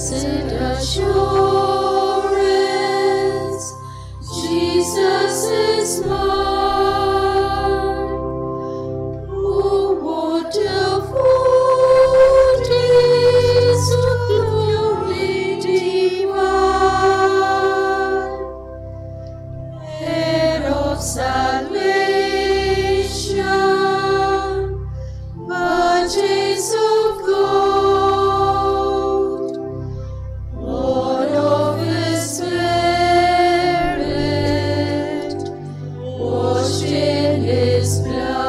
Blessed assurance, Jesus is mine. Oh, what a foretaste of glory divine, heir of salvation, purchase of God, born of His Spirit, washed in His blood.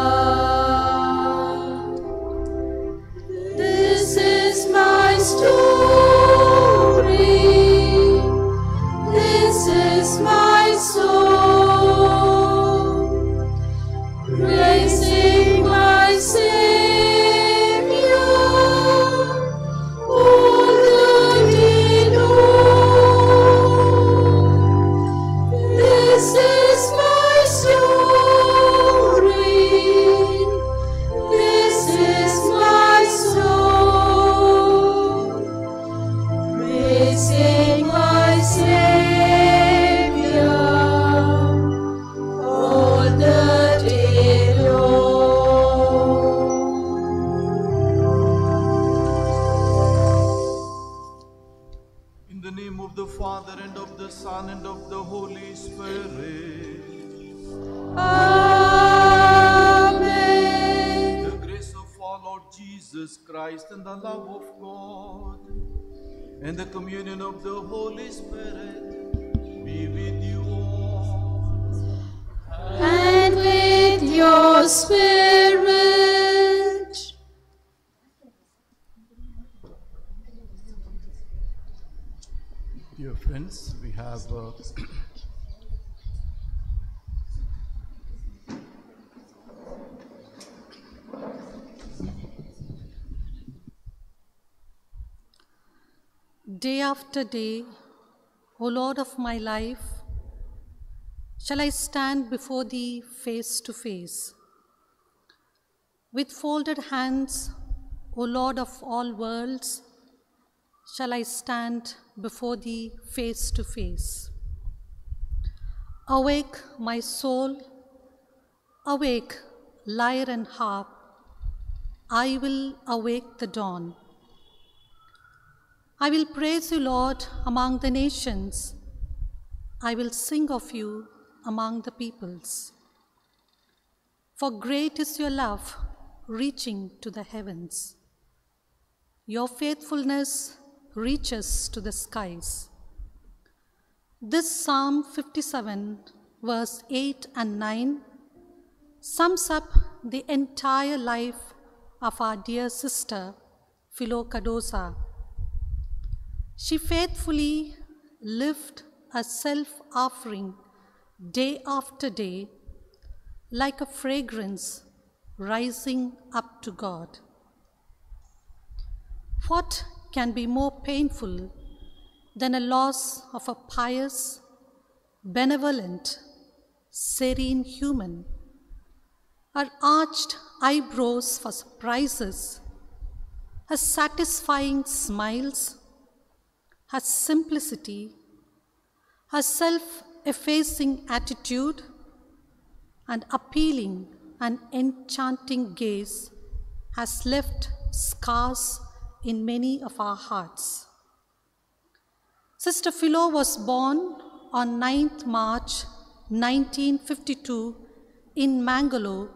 This is my story, this is my song, praising my Savior all the day long. This is my story, this is my song, praising my Savior all the day long. In the name of the Father, and of the Son, and of the Holy Spirit. Amen. The grace of our Lord Jesus Christ, and the love of God, and the communion of the Holy Spirit be with you all. And with your spirit. Dear friends, we have Day after day, O Lord of my life, shall I stand before Thee face to face. With folded hands, O Lord of all worlds, shall I stand before Thee face to face. Awake, my soul, awake, lyre and harp, I will awake the dawn. I will praise you, Lord, among the nations. I will sing of you among the peoples. For great is your love, reaching to the heavens. Your faithfulness reaches to the skies. This Psalm 57, verse 8 and 9, sums up the entire life of our dear sister, Philokadosa. She faithfully lived a self-offering day after day, like a fragrance rising up to God. What can be more painful than a loss of a pious, benevolent, serene human? Her arched eyebrows for surprises, her satisfying smiles, her simplicity, her self-effacing attitude, and appealing and enchanting gaze has left scars in many of our hearts. Sister Philo was born on 9th March 1952 in Mangalore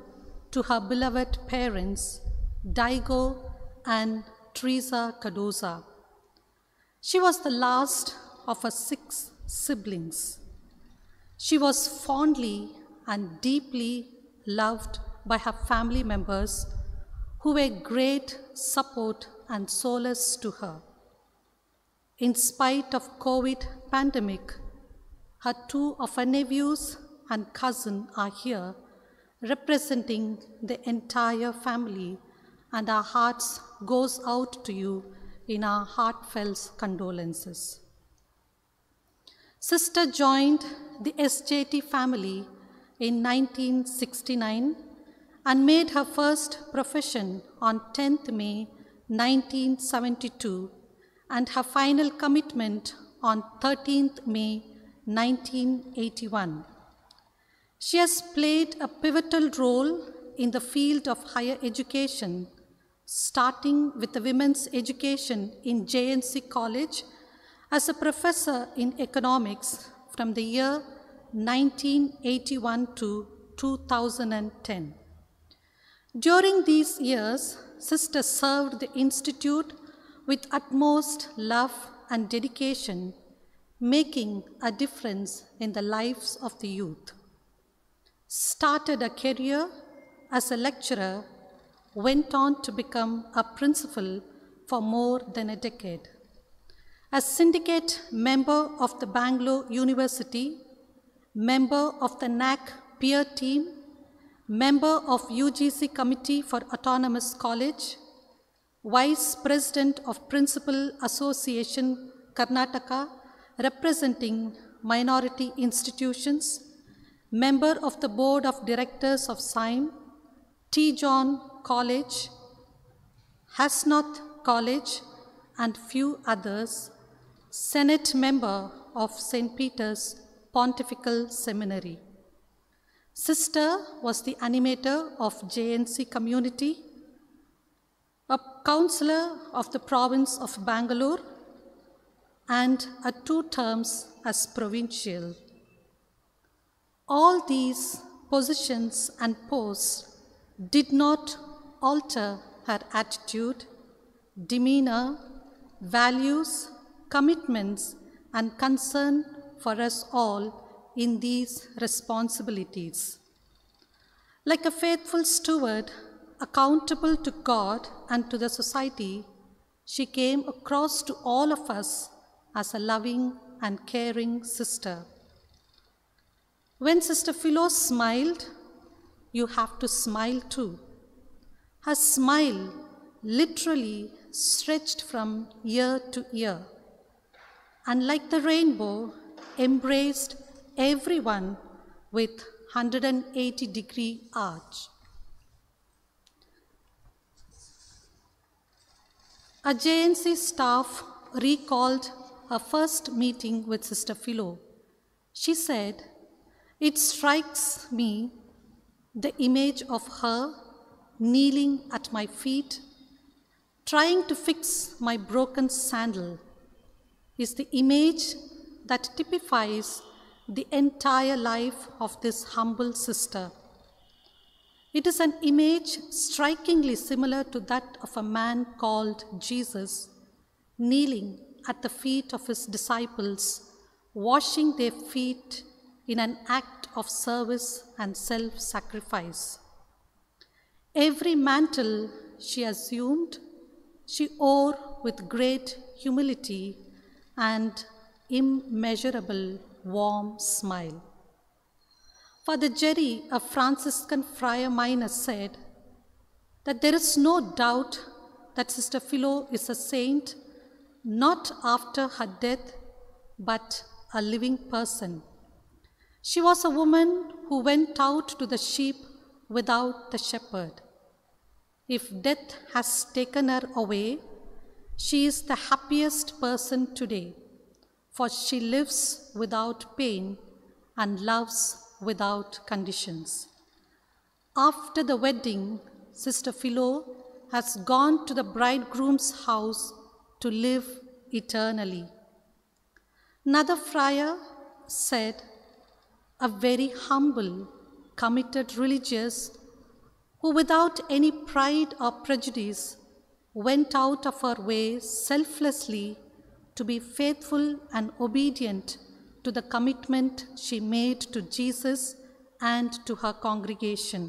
to her beloved parents, Daigo and Teresa Kadosa. She was the last of her 6 siblings. She was fondly and deeply loved by her family members, who were great support and solace to her. In spite of COVID pandemic, her 2 of her nephews and cousin are here, representing the entire family, and our hearts goes out to you in our heartfelt condolences. Sister joined the SJT family in 1969 and made her first profession on 10th May 1972 and her final commitment on 13th May 1981. She has played a pivotal role in the field of higher education, starting with the women's education in JNC College as a professor in economics from the year 1981 to 2010. During these years, Sister served the Institute with utmost love and dedication, making a difference in the lives of the youth. Started a career as a lecturer, went on to become a principal for more than a decade. As syndicate member of the Bangalore University, member of the NAC peer team, member of UGC Committee for Autonomous College, Vice President of Principal Association Karnataka, representing minority institutions, member of the Board of Directors of SIME, T. John College, Hasnath College, and few others, Senate member of St. Peter's Pontifical Seminary. Sister was the animator of JNC community, a councillor of the province of Bangalore, and a 2 terms as provincial. All these positions and posts did not alter her attitude, demeanor, values, commitments, and concern for us all in these responsibilities. Like a faithful steward, accountable to God and to the society, she came across to all of us as a loving and caring sister. When Sister Philo smiled, you have to smile too. Her smile literally stretched from ear to ear, and like the rainbow, embraced everyone with 180-degree arch. A JNC staff recalled her first meeting with Sister Philo. She said, "It strikes me the image of her kneeling at my feet, trying to fix my broken sandal, is the image that typifies the entire life of this humble sister. It is an image strikingly similar to that of a man called Jesus, kneeling at the feet of his disciples, washing their feet in an act of service and self-sacrifice. Every mantle she assumed, she wore with great humility and immeasurable warm smile." Father Jerry, a Franciscan friar minor, said that there is no doubt that Sister Philo is a saint, not after her death, but a living person. She was a woman who went out to the sheep without the shepherd. If death has taken her away, she is the happiest person today, for she lives without pain and loves without conditions. After the wedding, Sister Philo has gone to the bridegroom's house to live eternally. Another friar said, "A very humble, committed religious who without any pride or prejudice went out of her way selflessly to be faithful and obedient to the commitment she made to Jesus and to her congregation.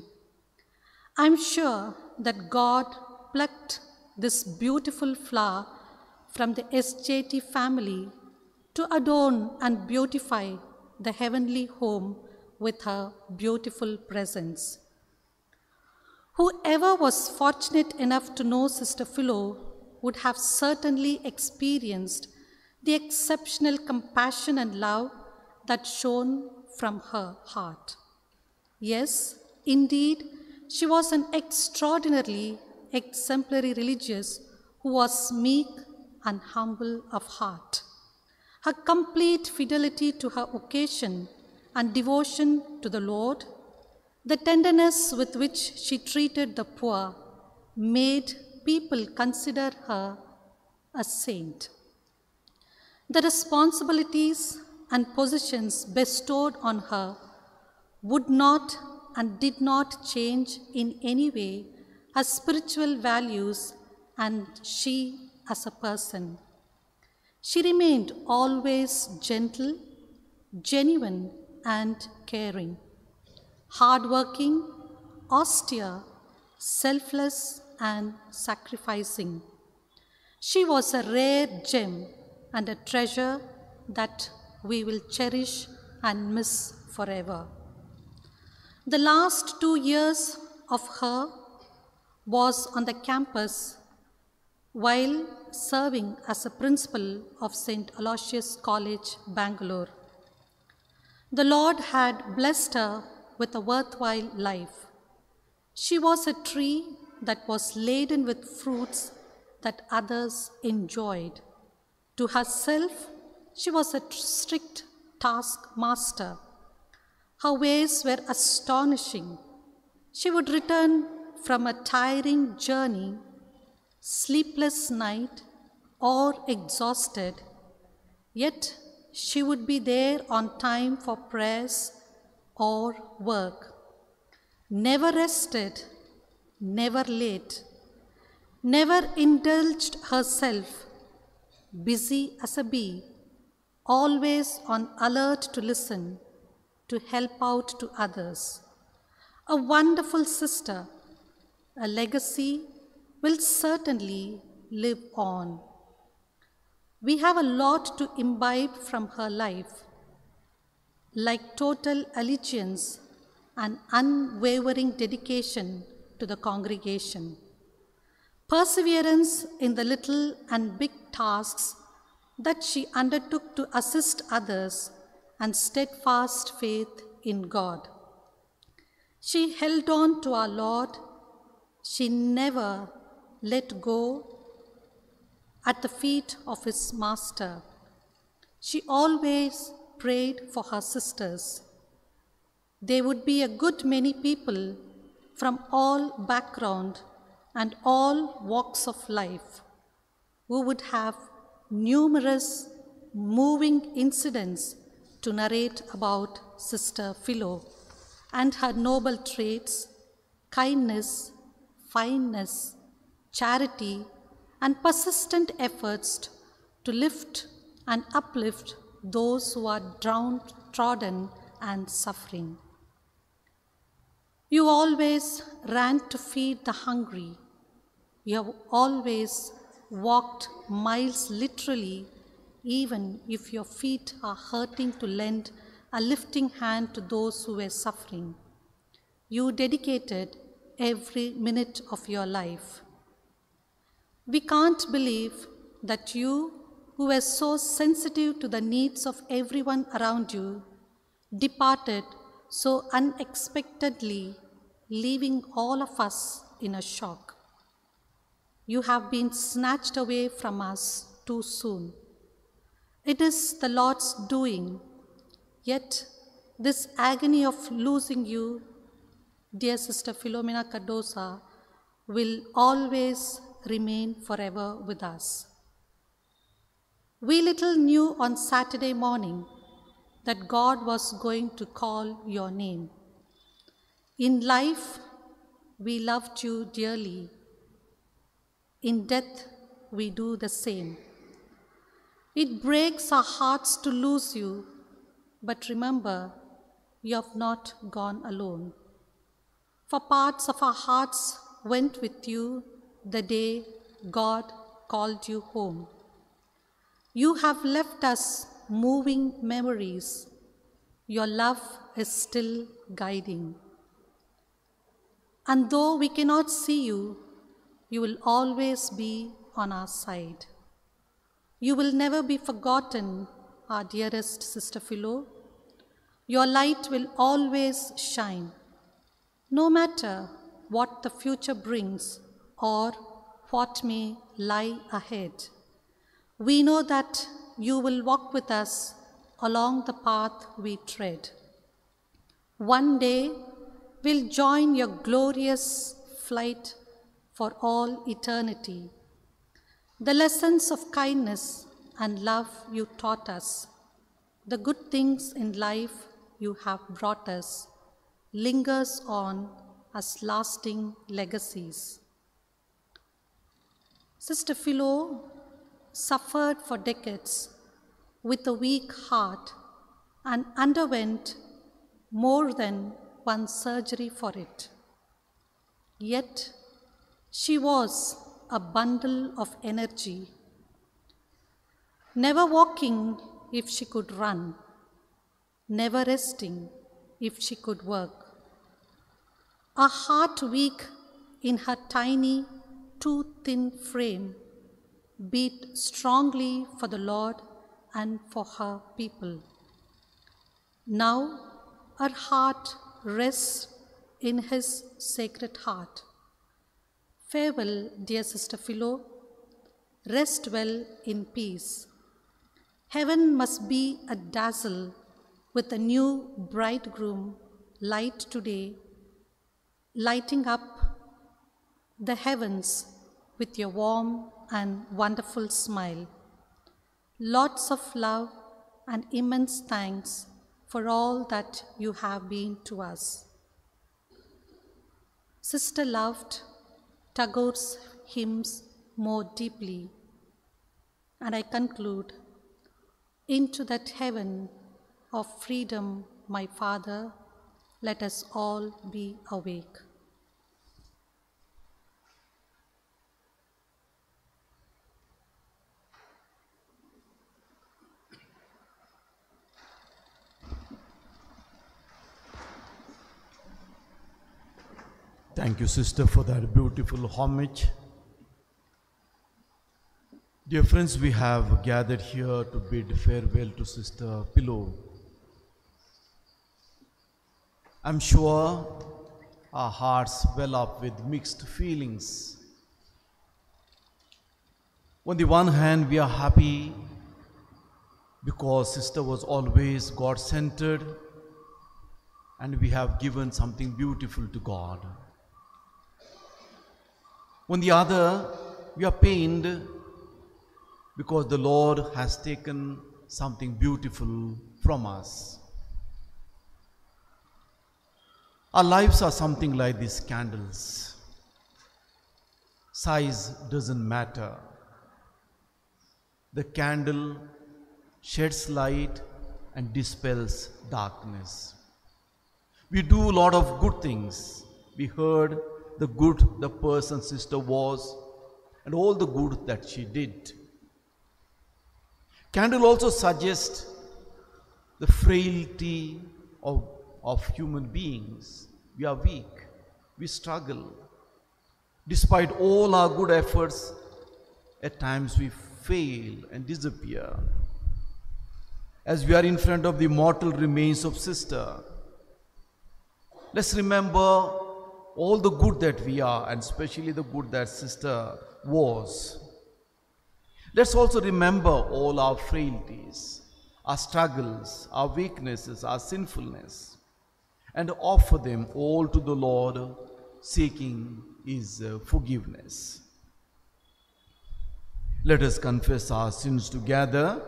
I'm sure that God plucked this beautiful flower from the SJT family to adorn and beautify the heavenly home with her beautiful presence." Whoever was fortunate enough to know Sister Philo would have certainly experienced the exceptional compassion and love that shone from her heart. Yes, indeed, she was an extraordinarily exemplary religious who was meek and humble of heart. Her complete fidelity to her occasion and devotion to the Lord, the tenderness with which she treated the poor, made people consider her a saint. The responsibilities and positions bestowed on her would not and did not change in any way her spiritual values and she as a person. She remained always gentle, genuine, and caring, hardworking, austere, selfless, and sacrificing. She was a rare gem and a treasure that we will cherish and miss forever. The last 2 years of her was on the campus while serving as a principal of St. Aloysius College, Bangalore. The Lord had blessed her with a worthwhile life. She was a tree that was laden with fruits that others enjoyed. To herself, she was a strict taskmaster. Her ways were astonishing. She would return from a tiring journey, sleepless night, or exhausted, yet she would be there on time for prayers or work. Never rested, never late, never indulged herself, busy as a bee, always on alert to listen, to help out to others. A wonderful sister, a legacy will certainly live on. We have a lot to imbibe from her life, like total allegiance and unwavering dedication to the congregation, perseverance in the little and big tasks that she undertook to assist others, and steadfast faith in God. She held on to our Lord. She never let go at the feet of his master. She always prayed for her sisters. There would be a good many people from all background and all walks of life who would have numerous moving incidents to narrate about Sister Philo and her noble traits, kindness, fineness, charity, and persistent efforts to lift and uplift those who are downtrodden and suffering. You always ran to feed the hungry. You have always walked miles literally, even if your feet are hurting, to lend a lifting hand to those who were suffering. You dedicated every minute of your life. We can't believe that you, who were so sensitive to the needs of everyone around you, departed so unexpectedly, leaving all of us in a shock. You have been snatched away from us too soon. It is the Lord's doing, yet this agony of losing you, dear Sister Philomena Cardosa, will always remain forever with us. We little knew on Saturday morning that God was going to call your name. In life, we loved you dearly. In death, we do the same. It breaks our hearts to lose you, but remember, you have not gone alone. For parts of our hearts went with you the day God called you home. You have left us moving memories. Your love is still guiding. And though we cannot see you, you will always be on our side. You will never be forgotten, our dearest Sister Philo. Your light will always shine, no matter what the future brings or what may lie ahead. We know that you will walk with us along the path we tread. One day, we'll join your glorious flight for all eternity. The lessons of kindness and love you taught us, the good things in life you have brought us, lingers on as lasting legacies. Sister Philo suffered for decades with a weak heart and underwent more than one surgery for it. Yet, she was a bundle of energy, never walking if she could run, never resting if she could work. A heart weak in her tiny, too thin frame beat strongly for the Lord and for her people. Now her heart rests in His sacred heart. Farewell, dear Sister Philo. Rest well in peace. Heaven must be a dazzle with a new bridegroom light today, lighting up the heavens with your warm and wonderful smile. Lots of love and immense thanks for all that you have been to us. Sister loved Tagore's hymns more deeply, and I conclude, into that heaven of freedom, my Father, let us all be awake. Thank you, sister, for that beautiful homage. Dear friends, we have gathered here to bid farewell to Sister Philo. I'm sure our hearts well up with mixed feelings. On the one hand, we are happy because sister was always God-centered and we have given something beautiful to God. On the other, we are pained because the Lord has taken something beautiful from us. Our lives are something like these candles. Size doesn't matter. The candle sheds light and dispels darkness. We do a lot of good things. We heard the good the person sister was and all the good that she did. Candle also suggests the frailty of human beings. We are weak. We struggle. Despite all our good efforts, at times we fail and disappear. As we are in front of the mortal remains of sister, let's remember all the good that we are, and especially the good that sister was. Let's also remember all our frailties, our struggles, our weaknesses, our sinfulness, and offer them all to the Lord, seeking His forgiveness. Let us confess our sins together.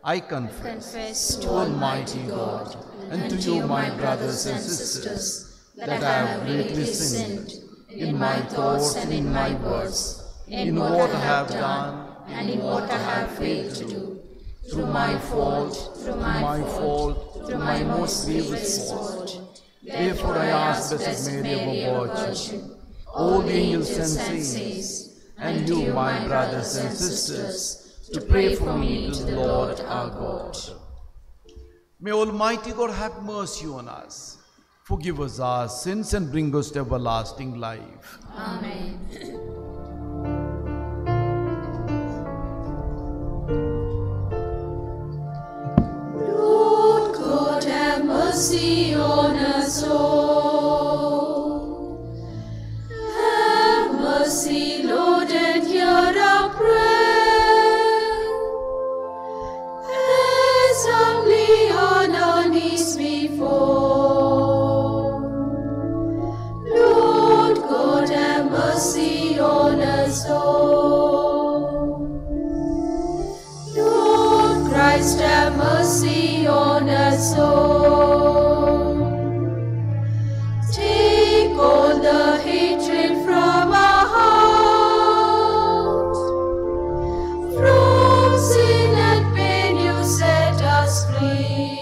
I confess to Almighty God and to you, my brothers and sisters, that I have greatly sinned in my thoughts and in my words, in what I have done and in what I have failed to do, through my fault, through my most grievous fault. Therefore I ask Blessed Mary, ever Virgin, all the angels and saints, and you, my brothers and sisters, to pray for me to the Lord our God. May Almighty God have mercy on us, forgive us our sins, and bring us to everlasting life. Amen. Lord God, have mercy on us all. Have mercy, Lord, and hear our prayer. Christ, have mercy on us all. Take all the hatred from our hearts. From sin and pain you set us free.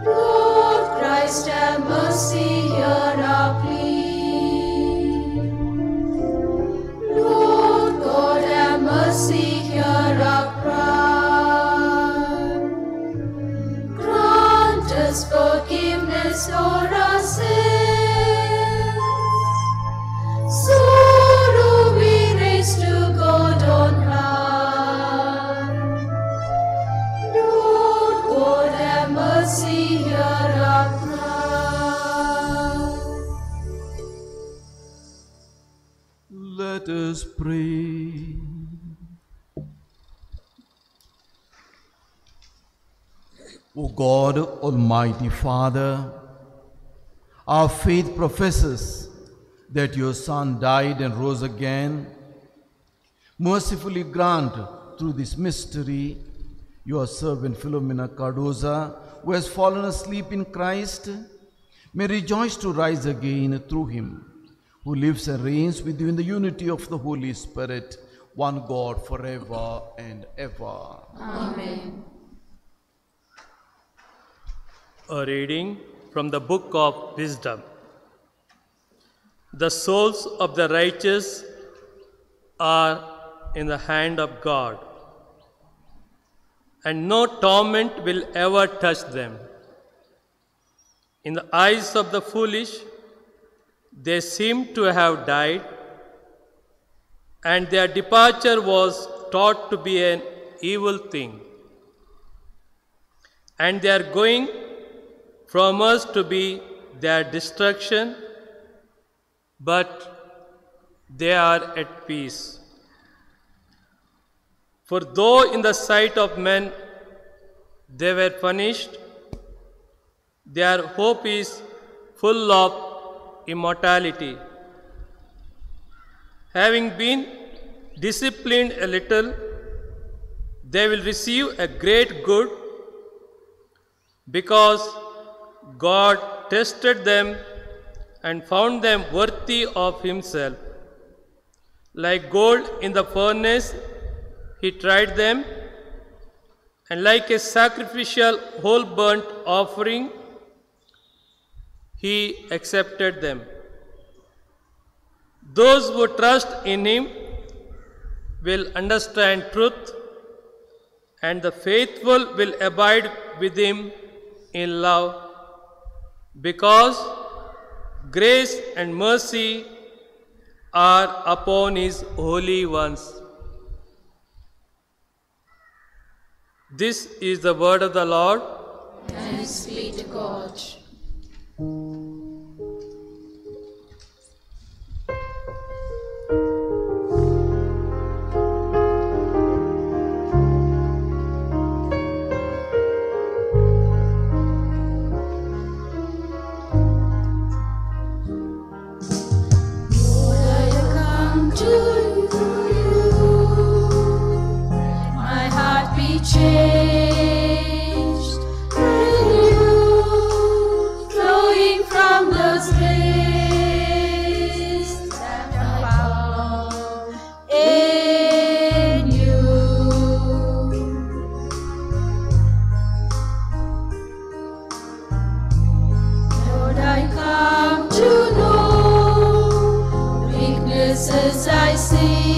Lord Christ, have mercy, hear our plea. Lord God, have mercy, hear our cry. Grant us forgiveness for our sins. Sorrow we raise to God on high. Lord God, have mercy, hear our cry. Let us pray. O God, Almighty Father, our faith professes that your Son died and rose again. Mercifully grant through this mystery your servant Philomena Cardoza, who has fallen asleep in Christ, may rejoice to rise again through him, who lives and reigns with you in the unity of the Holy Spirit, one God, forever and ever. Amen. A reading from the Book of Wisdom. The souls of the righteous are in the hand of God, and no torment will ever touch them. In the eyes of the foolish, they seem to have died, and their departure was thought to be an evil thing. And they are going from us to be their destruction, but they are at peace. For though in the sight of men they were punished, their hope is full of immortality. Having been disciplined a little, they will receive a great good, because God tested them and found them worthy of himself. Like gold in the furnace, he tried them, and like a sacrificial whole burnt offering, he accepted them. Those who trust in him will understand truth, and the faithful will abide with him in love, because grace and mercy are upon his holy ones. This is the word of the Lord. Thanks be to God. Changed, renewed, flowing from those grace that are found in you. Lord, I come to know weaknesses I see.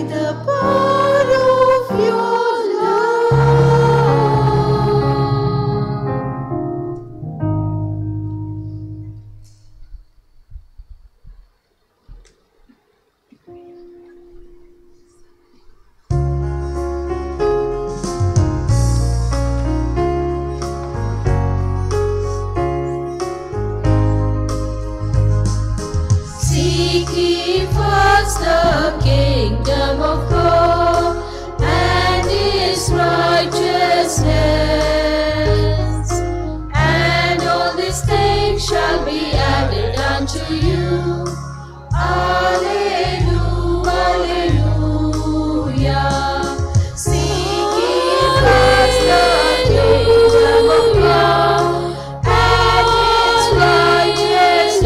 the power of your love. Seek ye first the kingdom of God and His righteousness, and all these things shall be added unto you. Alleluia, alleluia. Seek ye first the kingdom of God and His righteousness,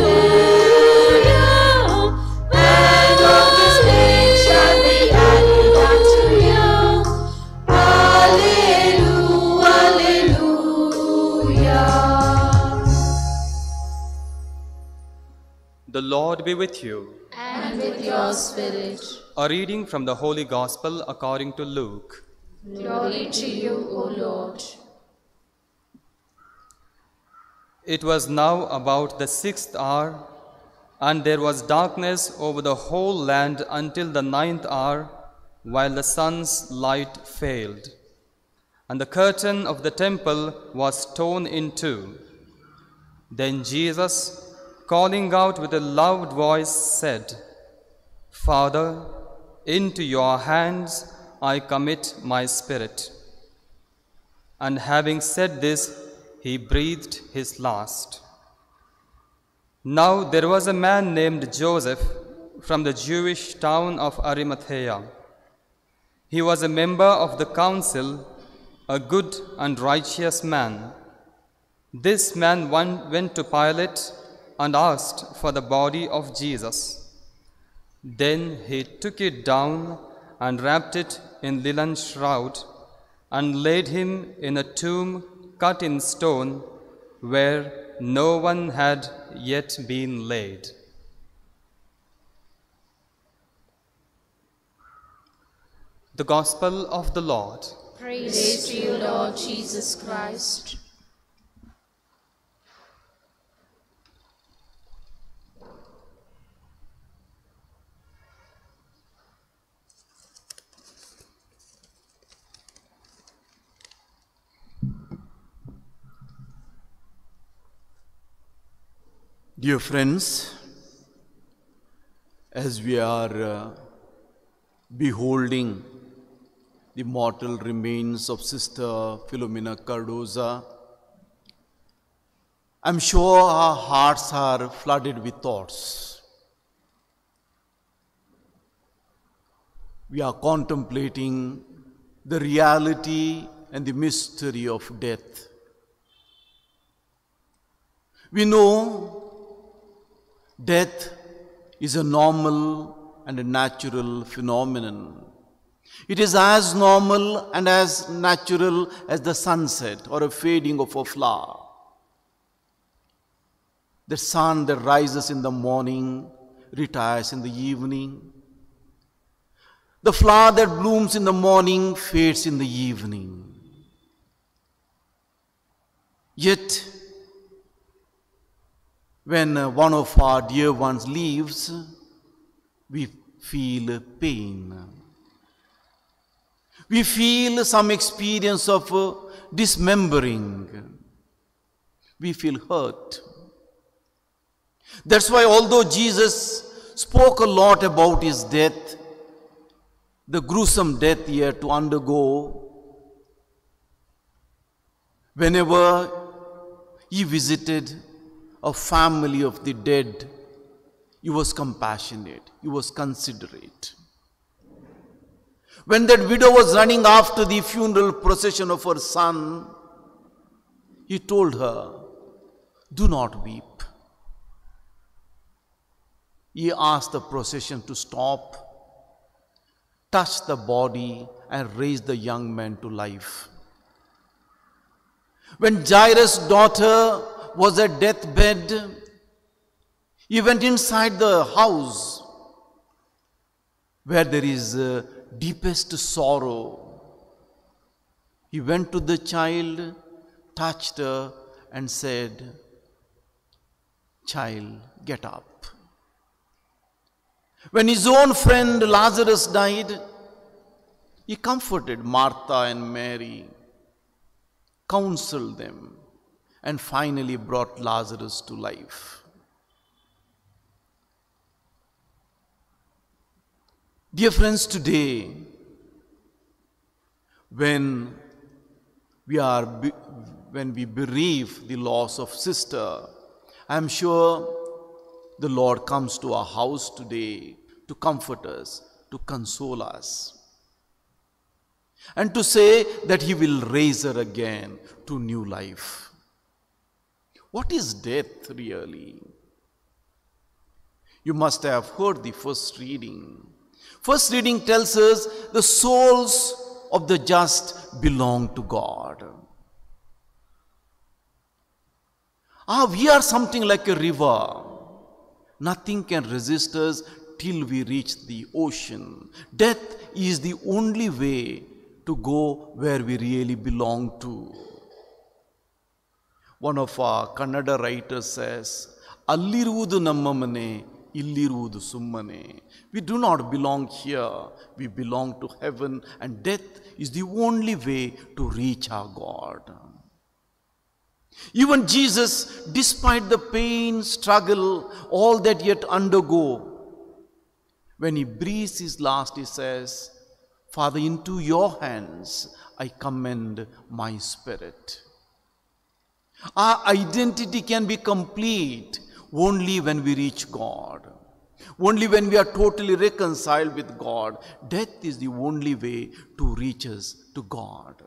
and all these things shall be added unto you. Alleluia, alleluia. The Lord be with you. And with your spirit. A reading from the Holy Gospel according to Luke. Glory to you, O Lord. It was now about the 6th hour, and there was darkness over the whole land until the 9th hour, while the sun's light failed. And the curtain of the temple was torn in two. Then Jesus, calling out with a loud voice, said, Father, into your hands I commit my spirit. And having said this, he breathed his last. Now there was a man named Joseph from the Jewish town of Arimathea. He was a member of the council, a good and righteous man. This man went to Pilate and asked for the body of Jesus. Then he took it down and wrapped it in linen shroud and laid him in a tomb cut in stone where no one had yet been laid. The Gospel of the Lord. Praise to you, Lord Jesus Christ. Dear friends, as we are beholding the mortal remains of Sister Filomena Cardoza, I'm sure our hearts are flooded with thoughts. We are contemplating the reality and the mystery of death. We know death is a normal and a natural phenomenon. It is as normal and as natural as the sunset or a fading of a flower. The sun that rises in the morning retires in the evening. The flower that blooms in the morning fades in the evening. Yet, when one of our dear ones leaves, we feel pain. We feel some experience of dismembering. We feel hurt. That's why although Jesus spoke a lot about his death, the gruesome death he had to undergo, whenever he visited a family of the dead, he was compassionate, he was considerate. When that widow was running after the funeral procession of her son, he told her, "Do not weep." He asked the procession to stop, touch the body, and raise the young man to life. When Jairus' daughter was at deathbed, he went inside the house where there is deepest sorrow. He went to the child, touched her, and said, "Child, get up." When his own friend Lazarus died, he comforted Martha and Mary, counseled them, and finally brought Lazarus to life. Dear friends, today, when we bereave the loss of sister, I am sure the Lord comes to our house today to comfort us, to console us, and to say that He will raise her again to new life. What is death really? You must have heard the first reading. First reading tells us the souls of the just belong to God. We are something like a river. Nothing can resist us till we reach the ocean. Death is the only way to go where we really belong to. One of our Kannada writers says, "Alliruvudu namma mane, illiruvudu summane." We do not belong here, we belong to heaven, and death is the only way to reach our God. Even Jesus, despite the pain, struggle, all that yet undergo, when He breathes His last, He says, "Father, into your hands I commend my spirit." Our identity can be complete only when we reach God. Only when we are totally reconciled with God. Death is the only way to reach us to God.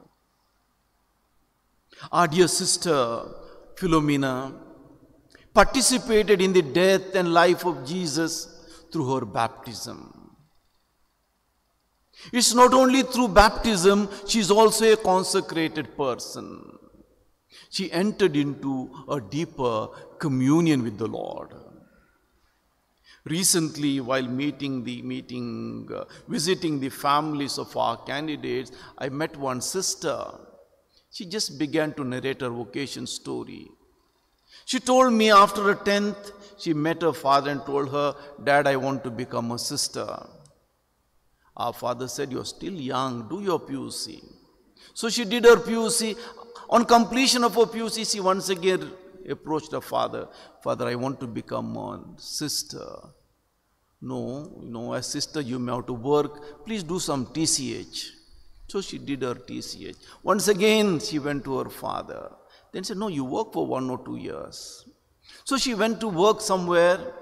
Our dear sister Philomena participated in the death and life of Jesus through her baptism. It's not only through baptism, she is also a consecrated person. She entered into a deeper communion with the Lord. Recently, while visiting the families of our candidates, I met one sister. She just began to narrate her vocation story. She told me after her 10th, she met her father and told her, "Dad, I want to become a sister." Our father said, "You're still young, do your PUC." So she did her PUC. On completion of her PUC, she once again approached her father. "Father, I want to become a sister." No, as sister you may have to work. Please do some TCH. So she did her TCH. Once again, she went to her father. Then said, "No, you work for 1 or 2 years." So she went to work somewhere,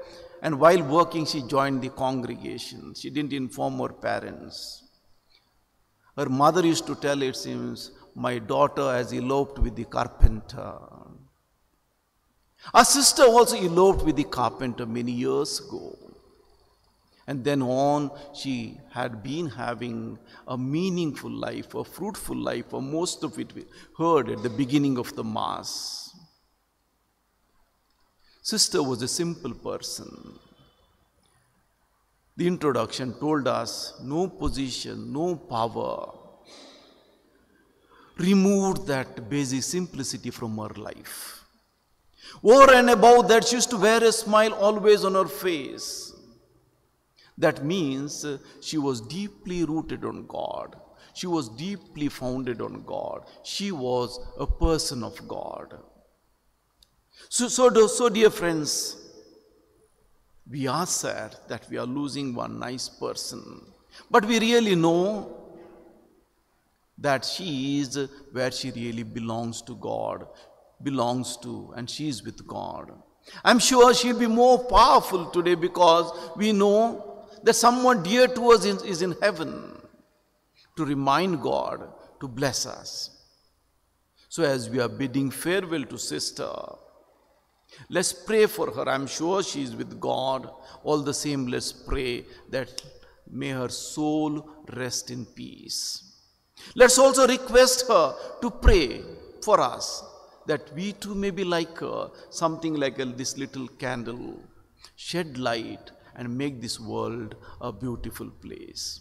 and while working, she joined the congregation. She didn't inform her parents. Her mother used to tell, it seems, "My daughter has eloped with the carpenter." Our sister also eloped with the carpenter many years ago. And then on, she had been having a meaningful life, a fruitful life, for most of it we heard at the beginning of the Mass. Sister was a simple person. The introduction told us no position, no power removed that basic simplicity from her life. Over and above that, she used to wear a smile always on her face. That means she was deeply rooted on God. She was deeply founded on God. She was a person of God. So dear friends, we are sad that we are losing one nice person. But we really know that she is where she really belongs to God, and she is with God. I'm sure she'll be more powerful today because we know that someone dear to us is in heaven to remind God to bless us. So as we are bidding farewell to sister, let's pray for her. I'm sure she is with God. All the same, let's pray that may her soul rest in peace. Let's also request her to pray for us that we too may be like her, something like this little candle, shed light and make this world a beautiful place.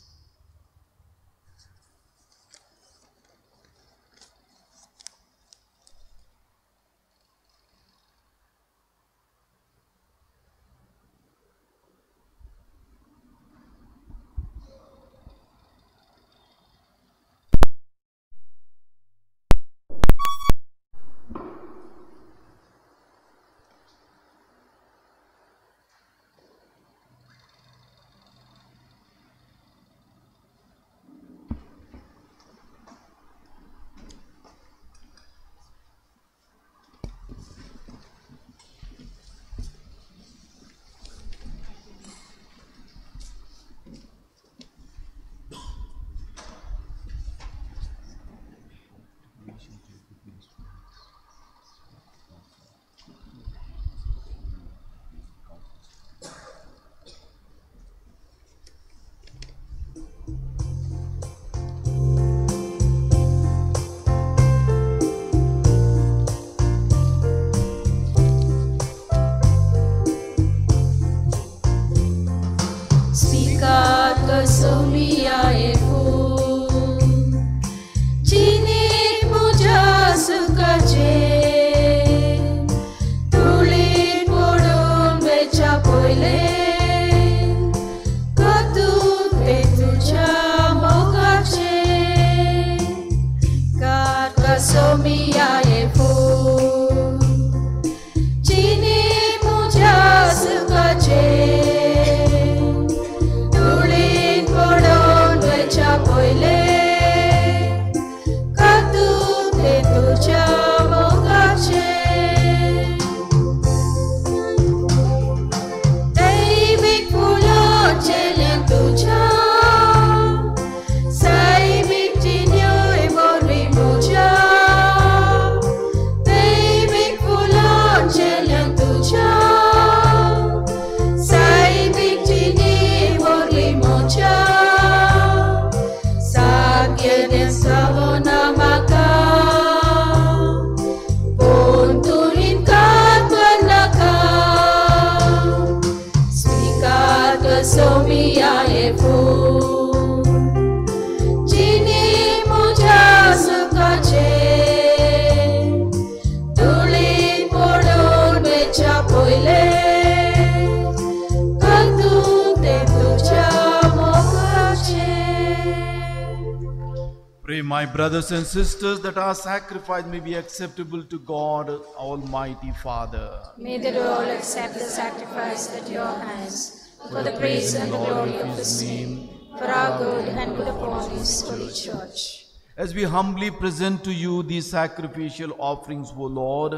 My brothers and sisters, that our sacrifice may be acceptable to God, Almighty Father. May the Lord accept the sacrifice at your hands, for the praise and the glory of his name, for our good and good upon his holy church. As we humbly present to you these sacrificial offerings, O Lord,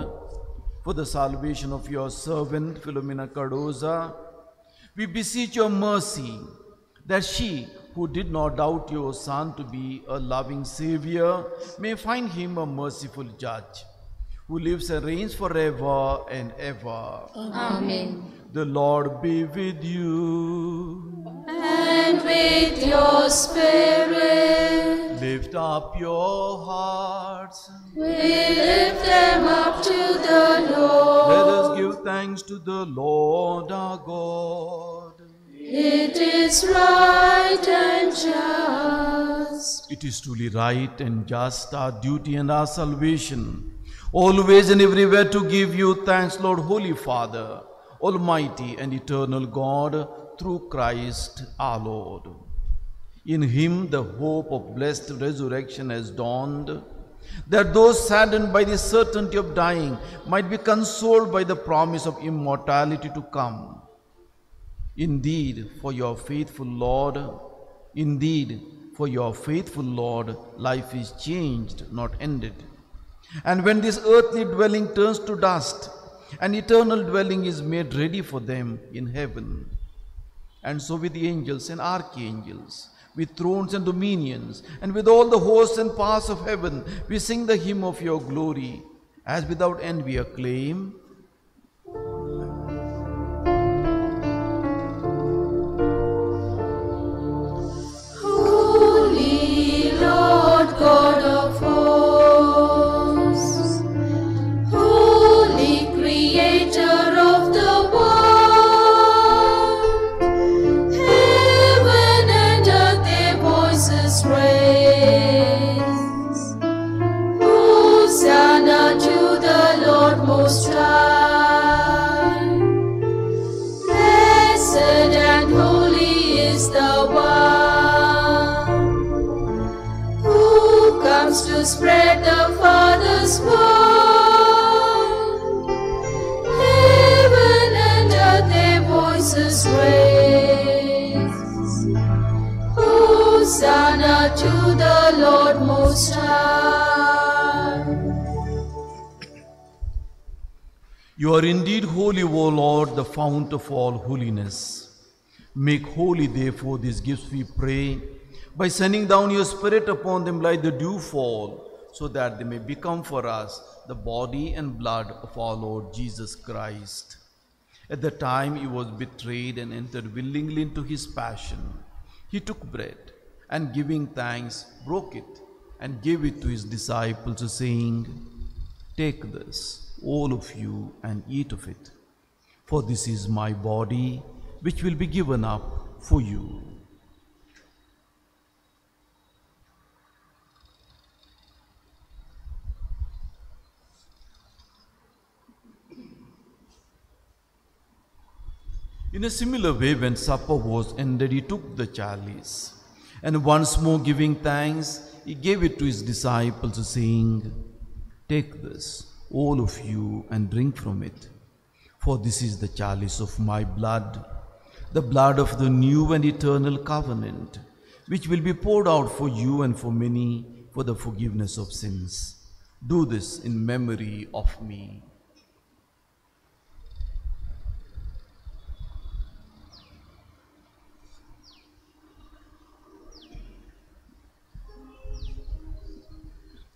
for the salvation of your servant Philomena Cardoza, we beseech your mercy that she, who did not doubt your Son to be a loving Savior, may find him a merciful judge, who lives and reigns forever and ever. Amen. The Lord be with you. And with your spirit. Lift up your hearts. We lift them up to the Lord. Let us give thanks to the Lord our God. It is right and just. It is truly right and just, our duty and our salvation, always and everywhere to give you thanks, Lord, Holy Father, Almighty and eternal God, through Christ our Lord. In him the hope of blessed resurrection has dawned, that those saddened by the certainty of dying might be consoled by the promise of immortality to come. Indeed, for your faithful Lord, life is changed, not ended. And when this earthly dwelling turns to dust, an eternal dwelling is made ready for them in heaven. And so with the angels and archangels, with thrones and dominions, and with all the hosts and powers of heaven, we sing the hymn of your glory, as without end we acclaim. Holy Lord God of hosts, holy Creator of the world, comes to spread the Father's word. Heaven and earth their voices raise. Hosanna to the Lord Most High. You are indeed holy, O Lord, the fount of all holiness. Make holy, therefore, these gifts, we pray, by sending down your Spirit upon them like the dewfall, so that they may become for us the body and blood of our Lord Jesus Christ. At the time he was betrayed and entered willingly into his passion, he took bread, and giving thanks, broke it, and gave it to his disciples, saying, "Take this, all of you, and eat of it, for this is my body, which will be given up for you." In a similar way, when supper was ended, he took the chalice, and once more giving thanks, he gave it to his disciples, saying, "Take this, all of you, and drink from it, for this is the chalice of my blood, the blood of the new and eternal covenant, which will be poured out for you and for many for the forgiveness of sins. Do this in memory of me."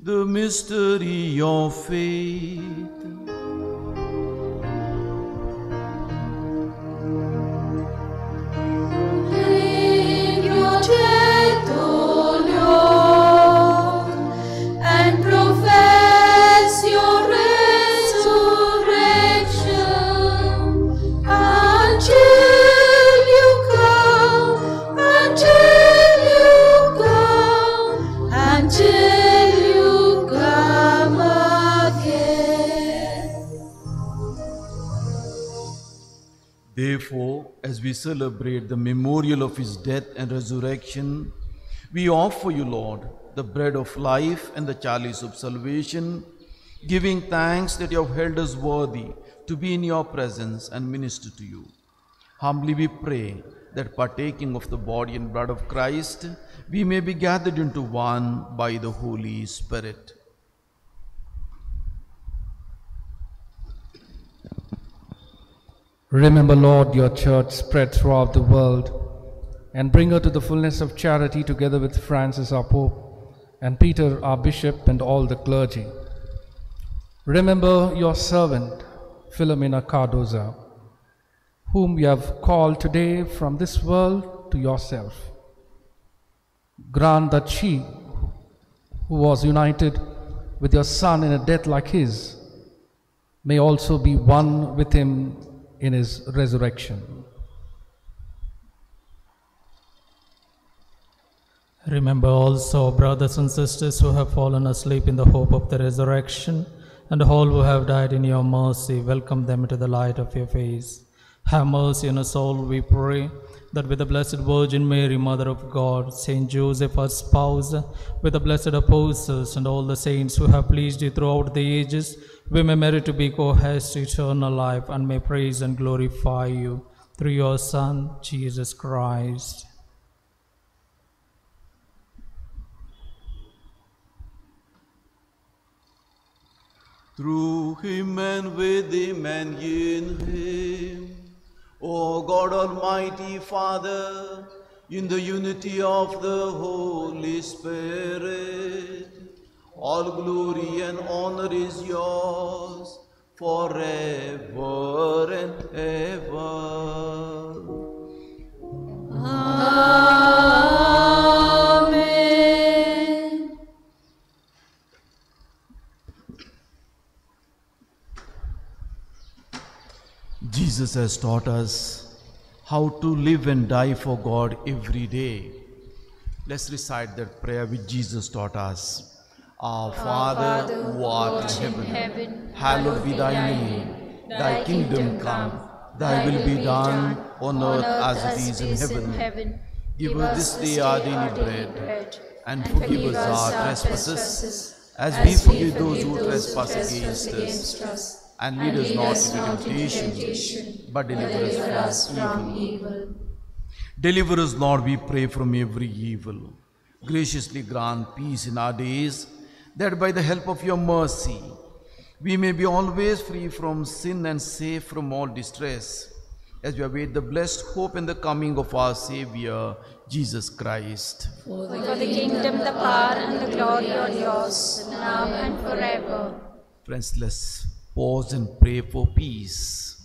The mystery of faith. In your death, O Lord, and profess your resurrection until you come, until you come again. Therefore, as we celebrate the memorial of his death and resurrection, we offer you, Lord, the bread of life and the chalice of salvation, giving thanks that you have held us worthy to be in your presence and minister to you. Humbly we pray that, partaking of the body and blood of Christ, we may be gathered into one by the Holy Spirit. Remember, Lord, your church spread throughout the world, and bring her to the fullness of charity, together with Francis our Pope, and Peter our Bishop, and all the clergy. Remember your servant, Philomena Cardoza, whom you have called today from this world to yourself. Grant that she, who was united with your Son in a death like his, may also be one with him in his resurrection. Remember also brothers and sisters who have fallen asleep in the hope of the resurrection, and all who have died in your mercy. Welcome them into the light of your face. Have mercy on us all, we pray, that with the Blessed Virgin Mary, Mother of God, Saint Joseph, our spouse, with the blessed apostles and all the saints who have pleased you throughout the ages, we may merit to be co-heirs to eternal life, and may praise and glorify you through your Son, Jesus Christ. Through him and with him and in him, O God Almighty Father, in the unity of the Holy Spirit, all glory and honor is yours forever and ever. Amen. Jesus has taught us how to live and die for God every day. Let's recite that prayer which Jesus taught us. Our Father, who art in heaven, hallowed be thy name. Thy kingdom come, thy will be done on earth as it is in heaven. Give us this day our daily bread, and forgive us our trespasses, as we forgive those who trespass against us. And lead us not into temptation, but deliver us from evil. Deliver us, Lord, we pray, from every evil. Graciously grant peace in our days, that by the help of your mercy, we may be always free from sin and safe from all distress, as we await the blessed hope and the coming of our Savior, Jesus Christ. For the kingdom, the power, and the glory are yours, now and forever. Friends, let's pause and pray for peace.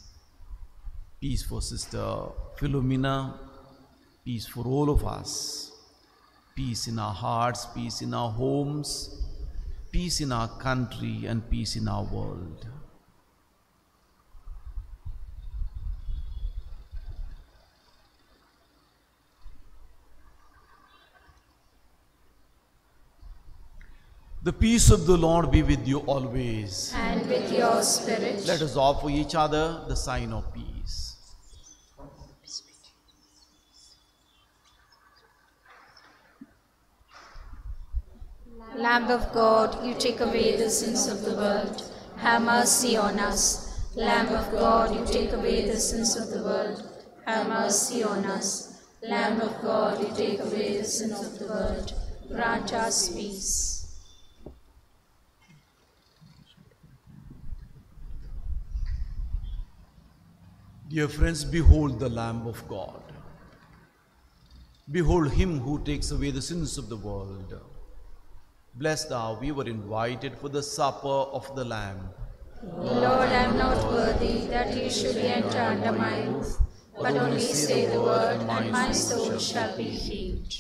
Peace for Sister Philomena, peace for all of us. Peace in our hearts, peace in our homes, peace in our country, and peace in our world. The peace of the Lord be with you always. And with your spirit. Let us offer each other the sign of peace. Lamb of God, you take away the sins of the world. Have mercy on us. Lamb of God, you take away the sins of the world. Have mercy on us. Lamb of God, you take away the sins of the world. Grant us peace. Dear friends, behold the Lamb of God. Behold him who takes away the sins of the world. Blessed are we were invited for the supper of the Lamb. Lord, I am not worthy that you should enter under my roof, but only say the word, and my soul shall be healed.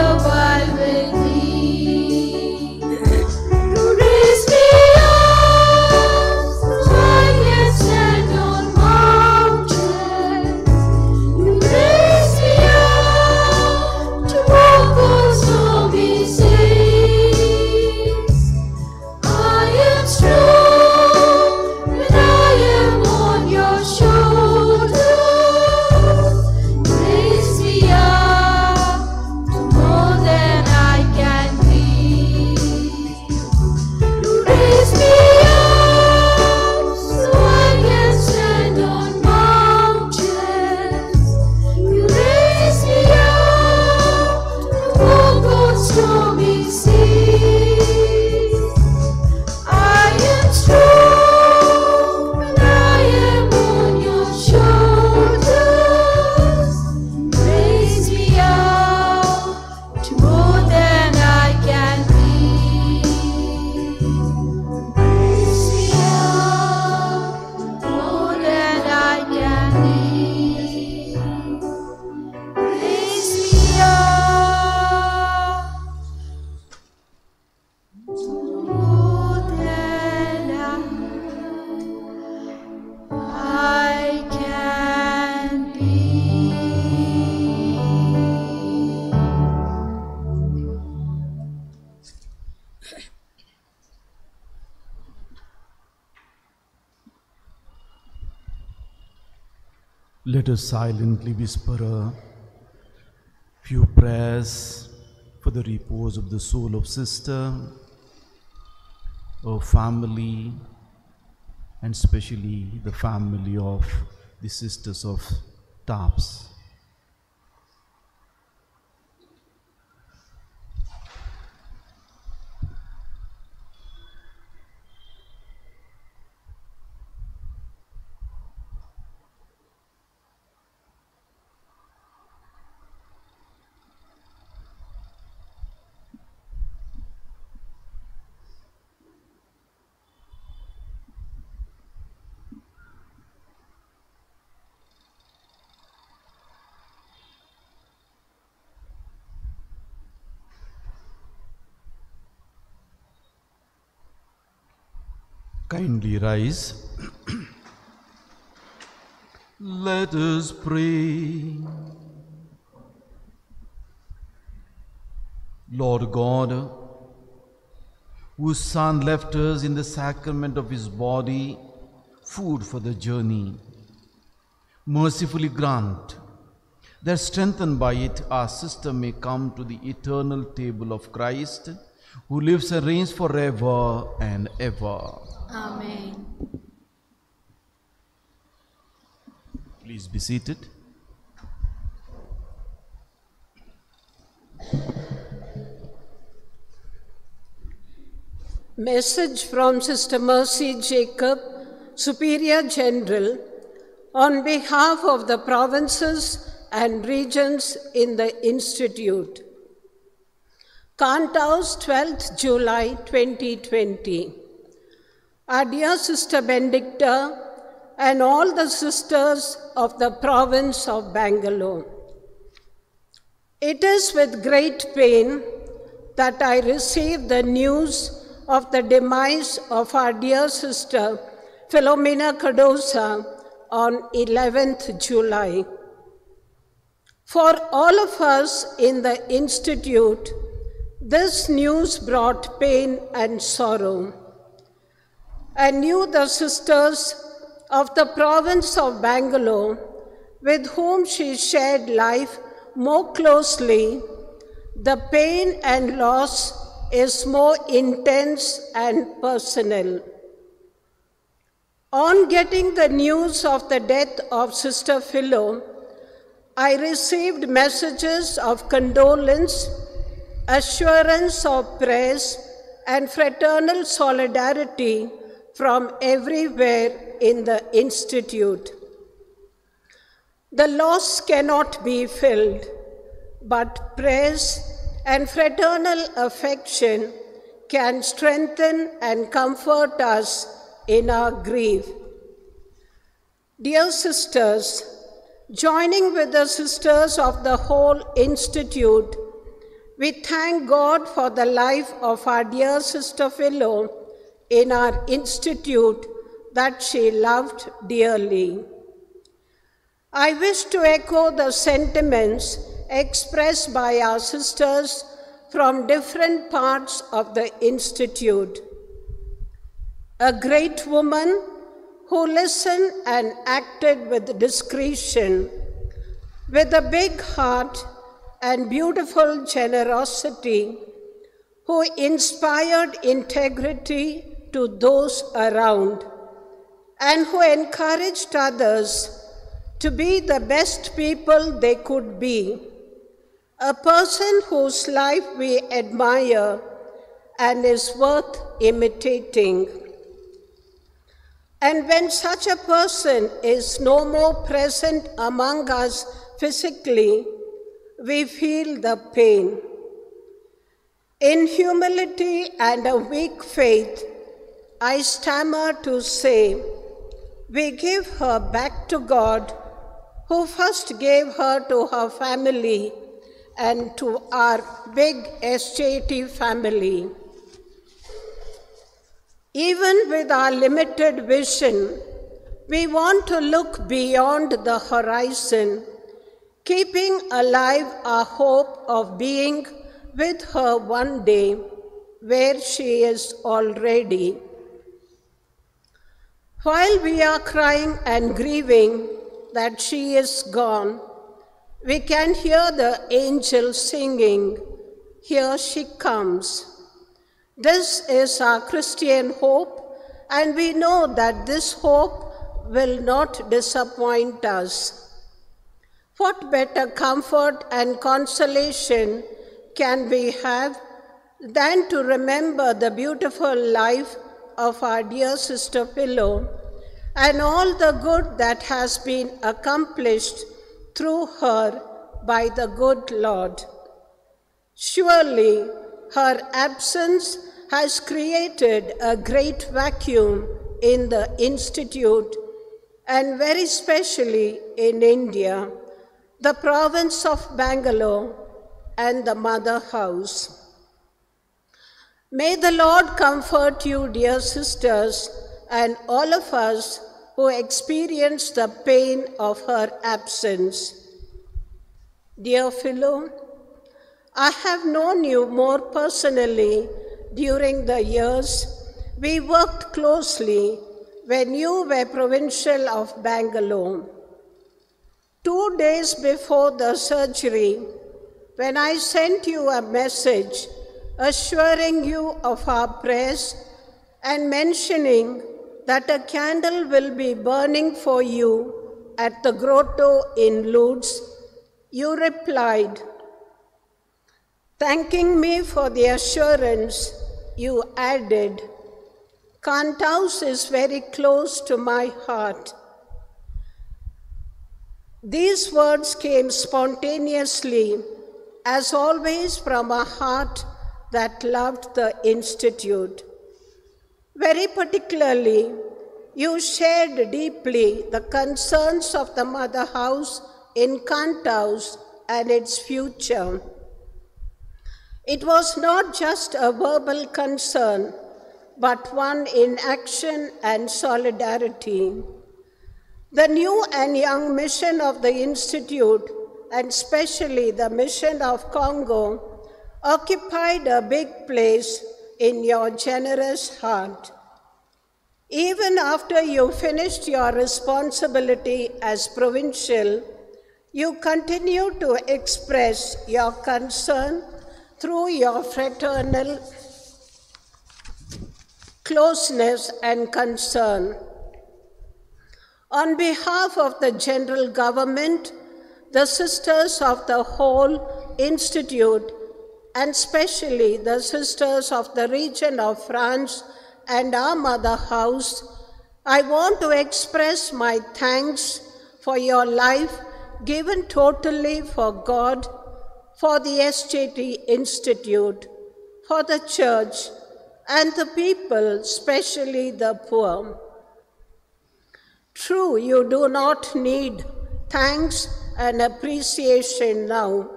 While with me, you raise me Let us silently whisper a few prayers for the repose of the soul of Sister, our family, and especially the family of the Sisters of Taps. Kindly rise. Let us pray. Lord God, whose Son left us in the sacrament of his body food for the journey, mercifully grant that strengthened by it our sister may come to the eternal table of Christ, who lives and reigns forever and ever. Amen. Please be seated. Message from Sister Mercy Jacob, Superior General, on behalf of the provinces and regions in the Institute. Kanthaus, 12th July 2020. Our dear Sister Benedicta and all the sisters of the province of Bangalore. It is with great pain that I receive the news of the demise of our dear sister Philomena Cardoza on 11th July. For all of us in the Institute, this news brought pain and sorrow. I knew the sisters of the province of Bangalore, with whom she shared life more closely. The pain and loss is more intense and personal. On getting the news of the death of Sister Philo, I received messages of condolence, assurance of prayers, and fraternal solidarity from everywhere in the Institute. The loss cannot be filled, but prayers and fraternal affection can strengthen and comfort us in our grief. Dear sisters, joining with the sisters of the whole Institute, we thank God for the life of our dear Sister Philo in our Institute that she loved dearly. I wish to echo the sentiments expressed by our sisters from different parts of the Institute. A great woman who listened and acted with discretion, with a big heart and beautiful generosity, who inspired integrity to those around, and who encouraged others to be the best people they could be. A person whose life we admire and is worth imitating. And when such a person is no more present among us physically, we feel the pain. In humility and a weak faith, I stammer to say, we give her back to God, who first gave her to her family and to our big SJT family. Even with our limited vision, we want to look beyond the horizon, keeping alive our hope of being with her one day, where she is already. While we are crying and grieving, that she is gone, we can hear the angels singing, "Here she comes." This is our Christian hope, and we know that this hope will not disappoint us. What better comfort and consolation can we have than to remember the beautiful life of our dear Sister Philo and all the good that has been accomplished through her by the good Lord. Surely her absence has created a great vacuum in the Institute, and very specially in India, the province of Bangalore, and the Mother House. May the Lord comfort you, dear sisters, and all of us who experience the pain of her absence. Dear Philo, I have known you more personally during the years we worked closely when you were provincial of Bangalore. 2 days before the surgery, when I sent you a message assuring you of our prayers and mentioning that a candle will be burning for you at the grotto in Lourdes, you replied, thanking me for the assurance. You added, "Kant House is very close to my heart." These words came spontaneously, as always, from a heart that loved the Institute. Very particularly, you shared deeply the concerns of the Mother House in Kant House and its future. It was not just a verbal concern, but one in action and solidarity. The new and young mission of the Institute, and especially the mission of Congo, occupied a big place in your generous heart. Even after you finished your responsibility as provincial, you continued to express your concern through your fraternal closeness and concern. On behalf of the general government, the sisters of the whole Institute, and especially the sisters of the region of France and our Mother House, I want to express my thanks for your life given totally for God, for the SJT Institute, for the Church, and the people, especially the poor. True, you do not need thanks and appreciation now,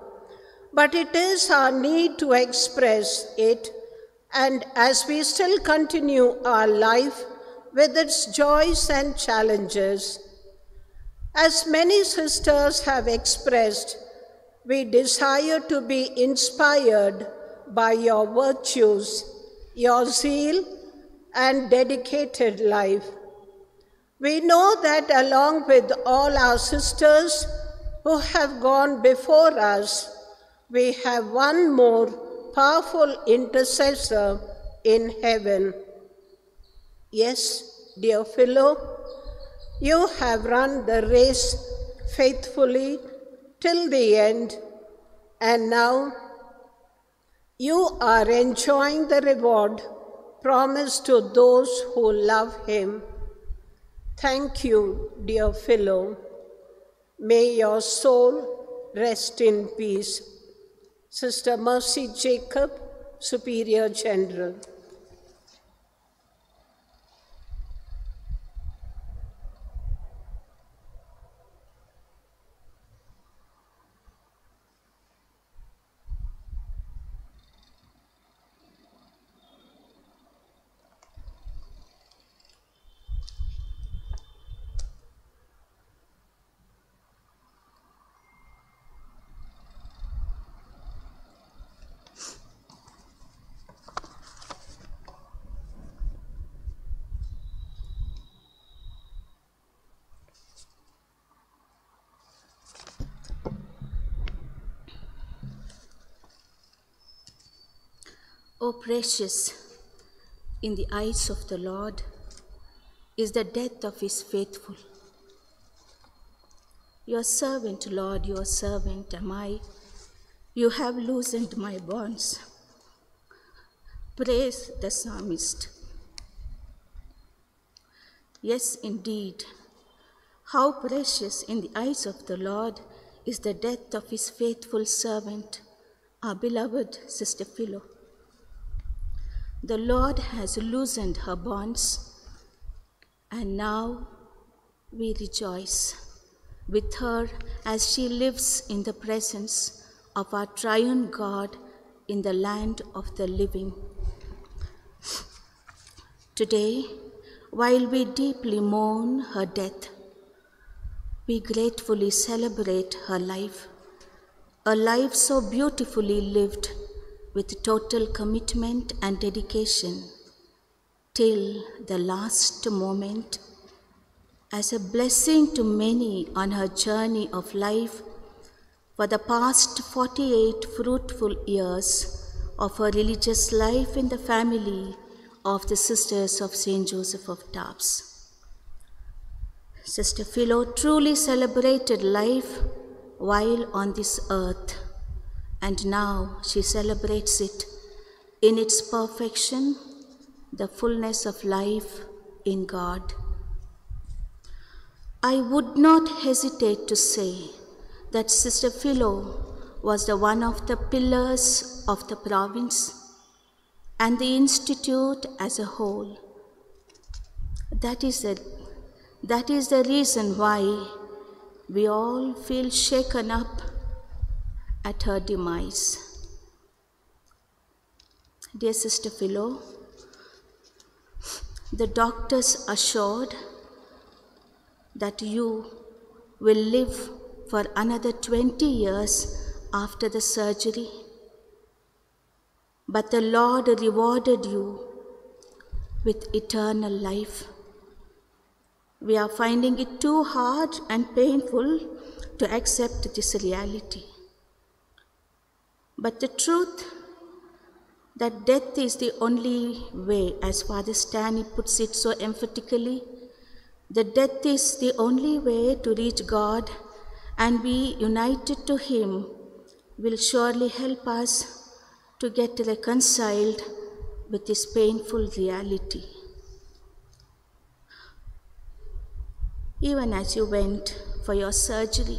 but it is our need to express it, and as we still continue our life with its joys and challenges. As many sisters have expressed, we desire to be inspired by your virtues, your zeal, and dedicated life. We know that along with all our sisters who have gone before us, we have one more powerful intercessor in heaven. Yes, dear Philo, you have run the race faithfully till the end, and now you are enjoying the reward promised to those who love him. Thank you, dear Philo. May your soul rest in peace. Sister Mercy Jacob, Superior General. O precious in the eyes of the Lord is the death of his faithful. Your servant, Lord, your servant am I. You have loosened my bonds. Praise the psalmist. Yes, indeed, how precious in the eyes of the Lord is the death of his faithful servant, our beloved Sister Philo. The Lord has loosened her bonds, and now we rejoice with her as she lives in the presence of our triune God in the land of the living. Today, while we deeply mourn her death, we gratefully celebrate her life, a life so beautifully lived with total commitment and dedication till the last moment, as a blessing to many on her journey of life for the past 48 fruitful years of her religious life in the family of the Sisters of St. Joseph of Tarbes. Sister Philo truly celebrated life while on this earth, and now she celebrates it in its perfection, the fullness of life in God. I would not hesitate to say that Sister Philo was one of the pillars of the province and the institute as a whole. That is the reason why we all feel shaken up at her demise. Dear Sister Philo, the doctors assured that you will live for another 20 years after the surgery, but the Lord rewarded you with eternal life. We are finding it too hard and painful to accept this reality. But the truth that death is the only way, as Father Stanley puts it so emphatically, that death is the only way to reach God and be united to Him, will surely help us to get reconciled with this painful reality. Even as you went for your surgery,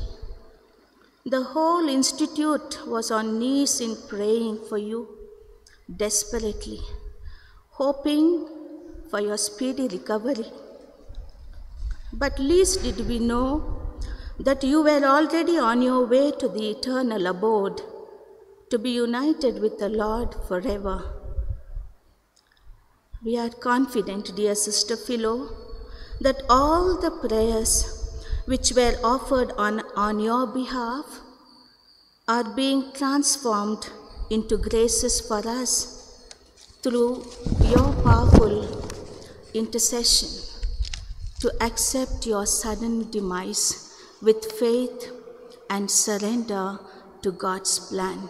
the whole institute was on knees in praying for you desperately, hoping for your speedy recovery. But least did we know that you were already on your way to the eternal abode, to be united with the Lord forever. We are confident, dear Sister Philo, that all the prayers which were offered on your behalf are being transformed into graces for us through your powerful intercession to accept your sudden demise with faith and surrender to God's plan.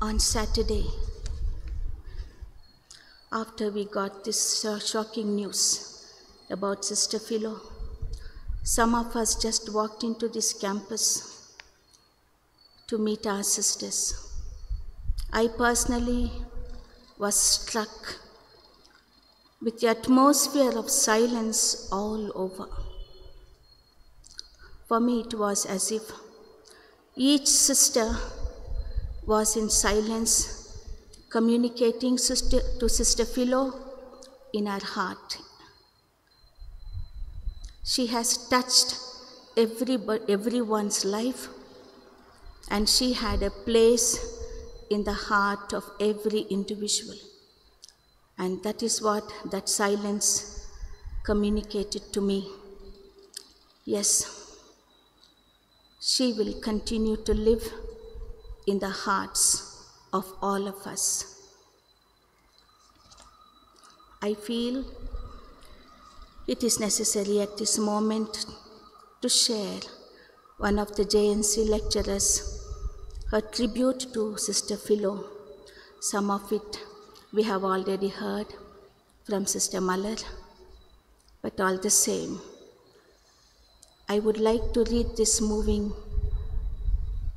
On Saturday, after we got this shocking news about Sister Philo, some of us just walked into this campus to meet our sisters. I personally was struck with the atmosphere of silence all over. For me, it was as if each sister was in silence, communicating to Sister Philo in her heart. She has touched everyone's life, and she had a place in the heart of every individual. And that is what that silence communicated to me. Yes, she will continue to live in the hearts of all of us. I feel it is necessary at this moment to share one of the JNC lecturers, her tribute to Sister Philo. Some of it we have already heard from Sister Malar, but all the same, I would like to read this moving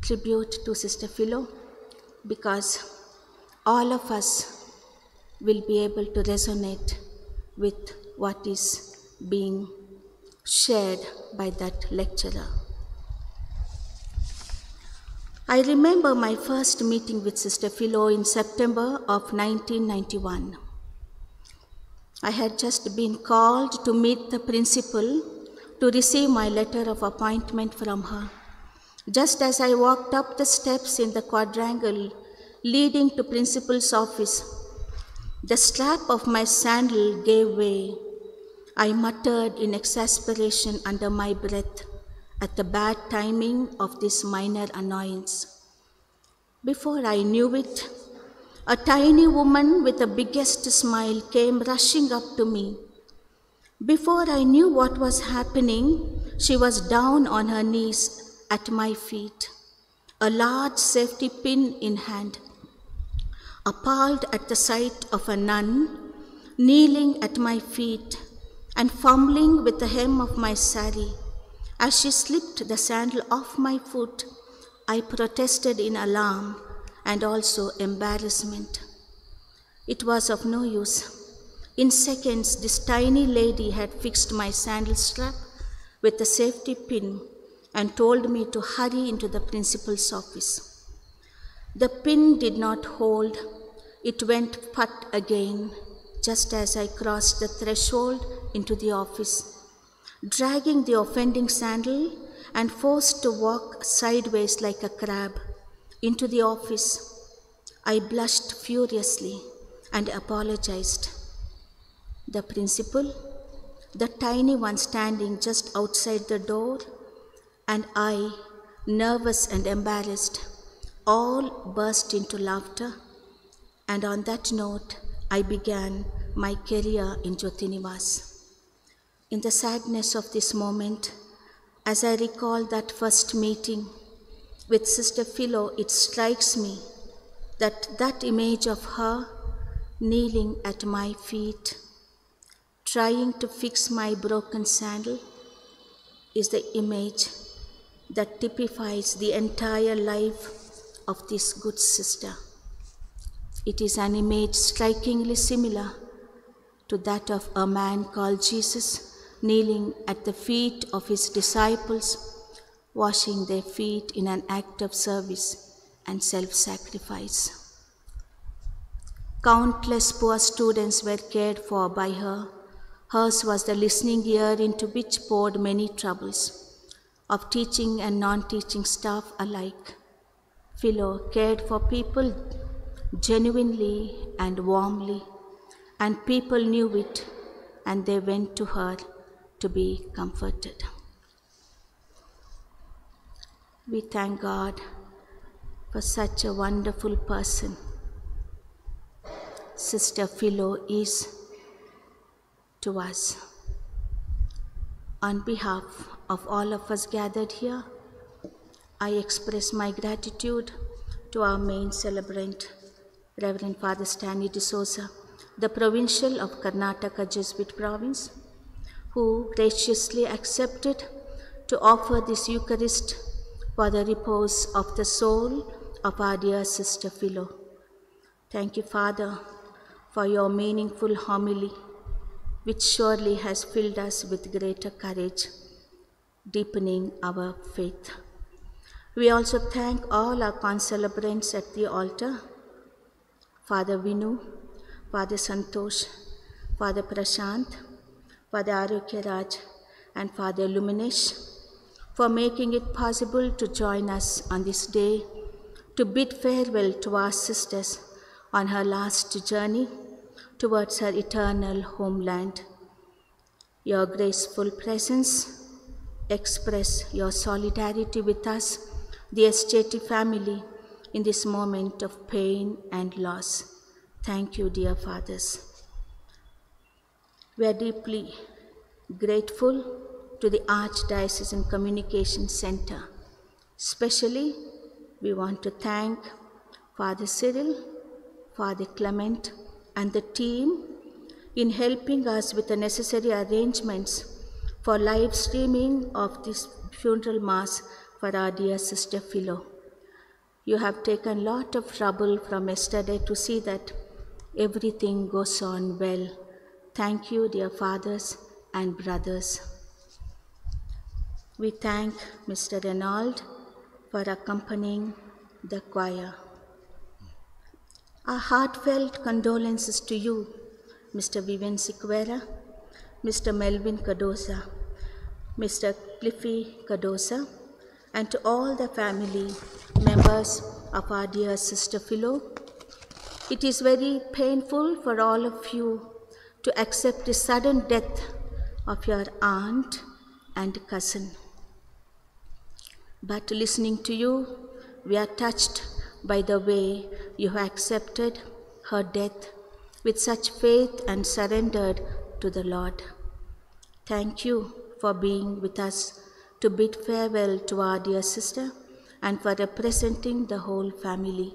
tribute to Sister Philo because all of us will be able to resonate with what is being shared by that lecturer. I remember my first meeting with Sister Philo in September of 1991. I had just been called to meet the principal to receive my letter of appointment from her. Just as I walked up the steps in the quadrangle leading to principal's office, the strap of my sandal gave way. I muttered in exasperation under my breath at the bad timing of this minor annoyance. Before I knew it, a tiny woman with the biggest smile came rushing up to me. Before I knew what was happening, she was down on her knees at my feet, a large safety pin in hand. Appalled at the sight of a nun kneeling at my feet and fumbling with the hem of my sari, as she slipped the sandal off my foot, I protested in alarm and also embarrassment. It was of no use. In seconds, this tiny lady had fixed my sandal strap with a safety pin and told me to hurry into the principal's office. The pin did not hold. It went put again, just as I crossed the threshold into the office, dragging the offending sandal and forced to walk sideways like a crab into the office. I blushed furiously and apologized. The principal, the tiny one standing just outside the door, and I, nervous and embarrassed, all burst into laughter, and on that note, I began my career in Jyoti Nivas. In the sadness of this moment, as I recall that first meeting with Sister Philo, it strikes me that that image of her kneeling at my feet, trying to fix my broken sandal, is the image that typifies the entire life of this good sister. It is an image strikingly similar to that of a man called Jesus kneeling at the feet of his disciples, washing their feet in an act of service and self-sacrifice. Countless poor students were cared for by her. Hers was the listening ear into which poured many troubles of teaching and non-teaching staff alike. Philo cared for people genuinely and warmly, and people knew it, and they went to her to be comforted. We thank God for such a wonderful person Sister Philo is to us. On behalf of all of us gathered here, I express my gratitude to our main celebrant, Reverend Father Stanley D'Souza, the Provincial of Karnataka Jesuit Province, who graciously accepted to offer this Eucharist for the repose of the soul of our dear Sister Philo. Thank you, Father, for your meaningful homily, which surely has filled us with greater courage, deepening our faith. We also thank all our concelebrants at the altar, Father Vinu, Father Santosh, Father Prashant, Father Arokya Raj, and Father Luminesh, for making it possible to join us on this day to bid farewell to our sisters on her last journey towards her eternal homeland. Your graceful presence express your solidarity with us, the Esteti family, in this moment of pain and loss. Thank you, dear fathers. We are deeply grateful to the Archdiocesan Communication Center Especially, we want to thank Father Cyril, Father Clement, and the team in helping us with the necessary arrangements for live streaming of this funeral mass for our dear Sister Philo. You have taken a lot of trouble from yesterday to see that everything goes on well. Thank you, dear fathers and brothers. We thank Mr. Renaud for accompanying the choir. Our heartfelt condolences to you, Mr. Vivian Siqueira, Mr. Melvin Cardoza, Mr. Cliffy Cardoza, and to all the family members of our dear Sister Philo. It is very painful for all of you to accept the sudden death of your aunt and cousin. But listening to you, we are touched by the way you have accepted her death with such faith and surrendered to the Lord. Thank you for being with us to bid farewell to our dear sister and for representing the whole family.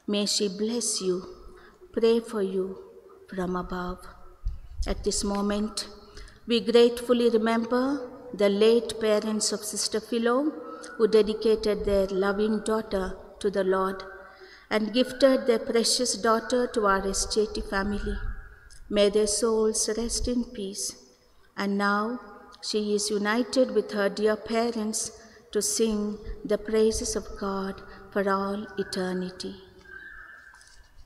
May she bless you, pray for you from above. At this moment, we gratefully remember the late parents of Sister Philo who dedicated their loving daughter to the Lord and gifted their precious daughter to our SJT family. May their souls rest in peace. And now she is united with her dear parents to sing the praises of God for all eternity.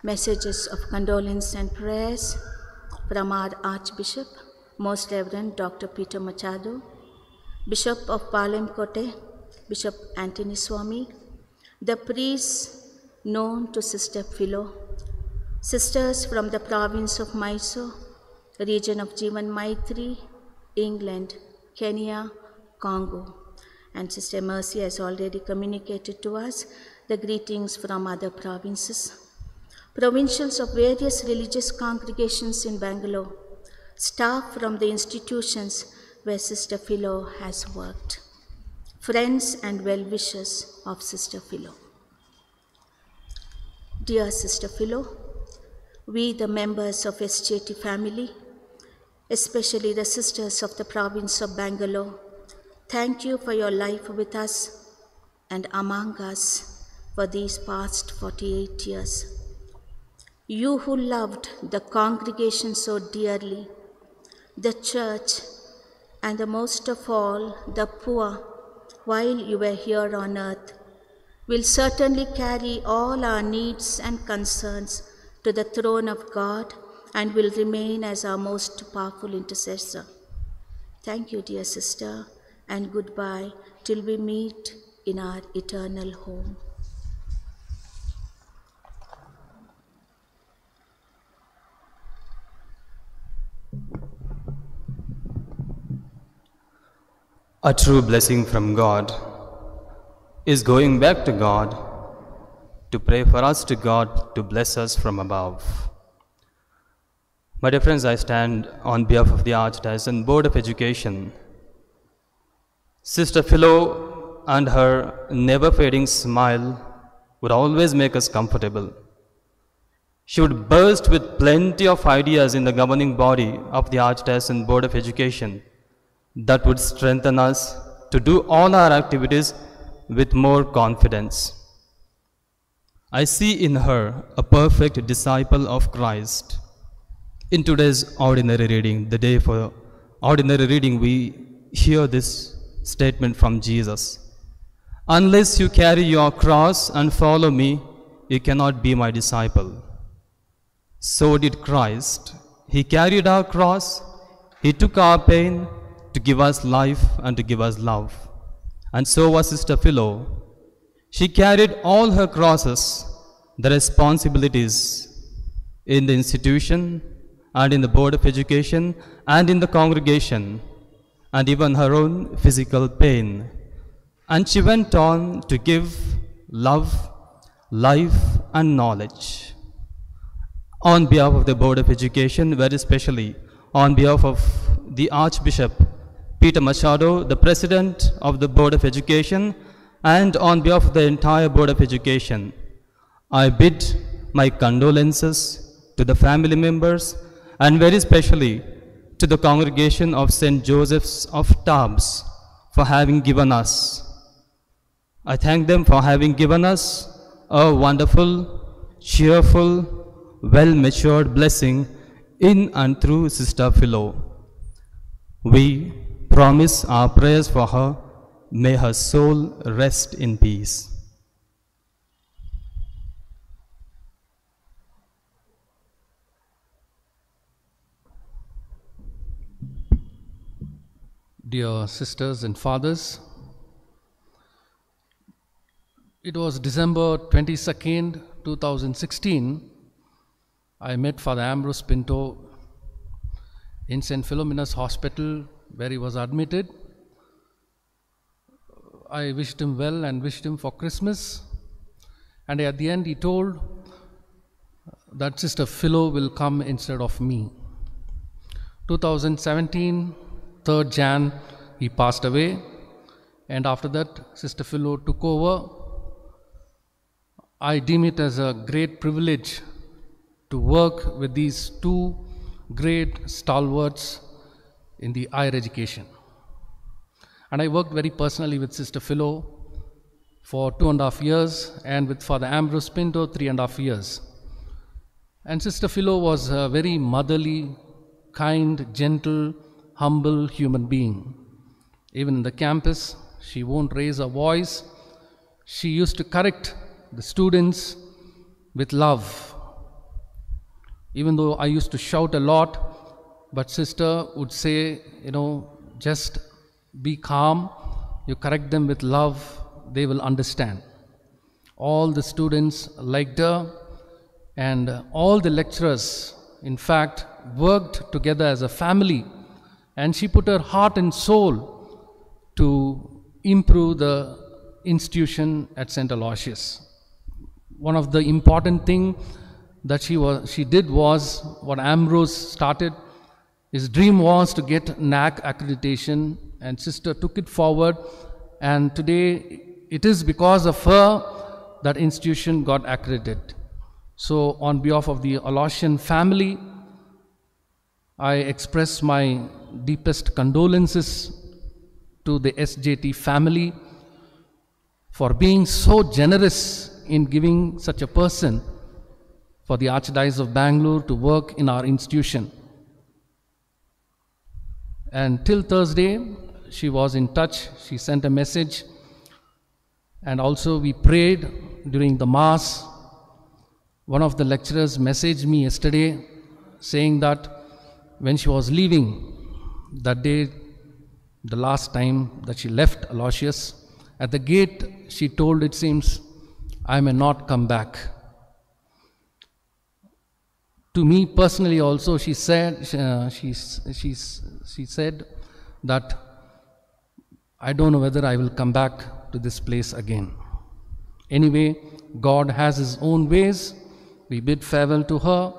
Messages of condolence and prayers from our Archbishop, Most Reverend Dr. Peter Machado, Bishop of Palamkote, Bishop Anthony Swami, the priests known to Sister Philo, sisters from the province of Mysore, region of Jivan Maitri, England, Kenya, Congo, and Sister Mercy has already communicated to us the greetings from other provinces. Provincials of various religious congregations in Bangalore, staff from the institutions where Sister Philo has worked, friends and well-wishers of Sister Philo. Dear Sister Philo, we the members of SJT family, especially the sisters of the province of Bangalore, thank you for your life with us and among us for these past 48 years. You who loved the congregation so dearly, the church, and the most of all, the poor, while you were here on earth, will certainly carry all our needs and concerns to the throne of God and will remain as our most powerful intercessor. Thank you, dear sister, and goodbye till we meet in our eternal home. A true blessing from God is going back to God to pray for us to God to bless us from above. My dear friends, I stand on behalf of the Archdiocesan Board of Education. Sister Philo and her never-fading smile would always make us comfortable. She would burst with plenty of ideas in the governing body of the Archdiocesan Board of Education that would strengthen us to do all our activities with more confidence. I see in her a perfect disciple of Christ. In today's ordinary reading, the day for ordinary reading, we hear this statement from Jesus. Unless you carry your cross and follow me, you cannot be my disciple. So did Christ. He carried our cross, he took our pain to give us life and to give us love. And so was Sister Philo. She carried all her crosses, the responsibilities in the institution and in the Board of Education and in the congregation, and even her own physical pain. And she went on to give love, life and knowledge. On behalf of the Board of Education, very especially on behalf of the Archbishop Peter Machado, the President of the Board of Education, and on behalf of the entire Board of Education, I bid my condolences to the family members and very specially to the congregation of St. Joseph's of Tarbes for having given us. I thank them for having given us a wonderful, cheerful, well-matured blessing in and through Sister Philo. We promise our prayers for her. May her soul rest in peace. Dear sisters and fathers, it was December 22nd, 2016, I met Father Ambrose Pinto in St. Philomena's Hospital where he was admitted. I wished him well and wished him for Christmas, and at the end he told that Sister Philo will come instead of me. 2017, 3rd Jan, he passed away, and after that Sister Philo took over. I deem it as a great privilege to work with these two great stalwarts in the higher education. And I worked very personally with Sister Philo for 2.5 years and with Father Ambrose Pinto 3.5 years. And Sister Philo was a very motherly, kind, gentle, humble human being. Even in the campus, she won't raise her voice. She used to correct the students with love. Even though I used to shout a lot, but Sister would say, just be calm, you correct them with love, they will understand. All the students liked her, and all the lecturers, in fact, worked together as a family, and she put her heart and soul to improve the institution at St. Aloysius. One of the important things that she did was what Ambrose started. His dream was to get NAC accreditation, and Sister took it forward, and today it is because of her that institution got accredited. So on behalf of the Aloysian family, I express my deepest condolences to the SJT family for being so generous in giving such a person for the Archdiocese of Bangalore to work in our institution. And till Thursday, she was in touch. She sent a message, and also we prayed during the Mass. One of the lecturers messaged me yesterday saying that when she was leaving, that day, the last time that she left Aloysius, at the gate she told, it seems, I may not come back. To me personally also, she said, she said that I don't know whether I will come back to this place again. Anyway, God has His own ways. We bid farewell to her,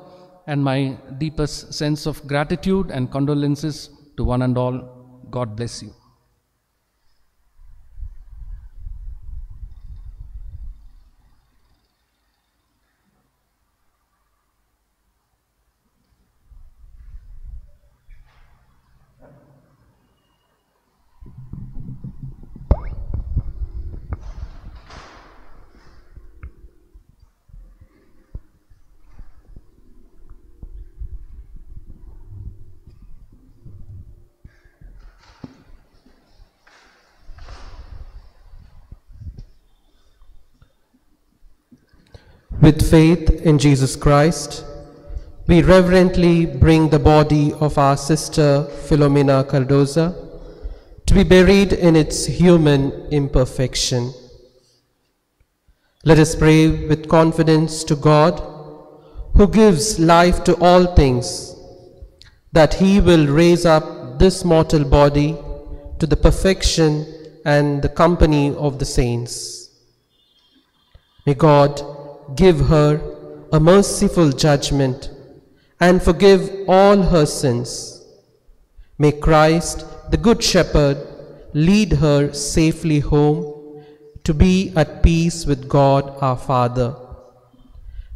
and my deepest sense of gratitude and condolences to one and all. God bless you. With faith in Jesus Christ, we reverently bring the body of our sister Philomena Cardoza to be buried in its human imperfection. Let us pray with confidence to God, who gives life to all things, that He will raise up this mortal body to the perfection and the company of the saints. May God give her a merciful judgment and forgive all her sins. May Christ, the Good Shepherd, lead her safely home to be at peace with God our Father.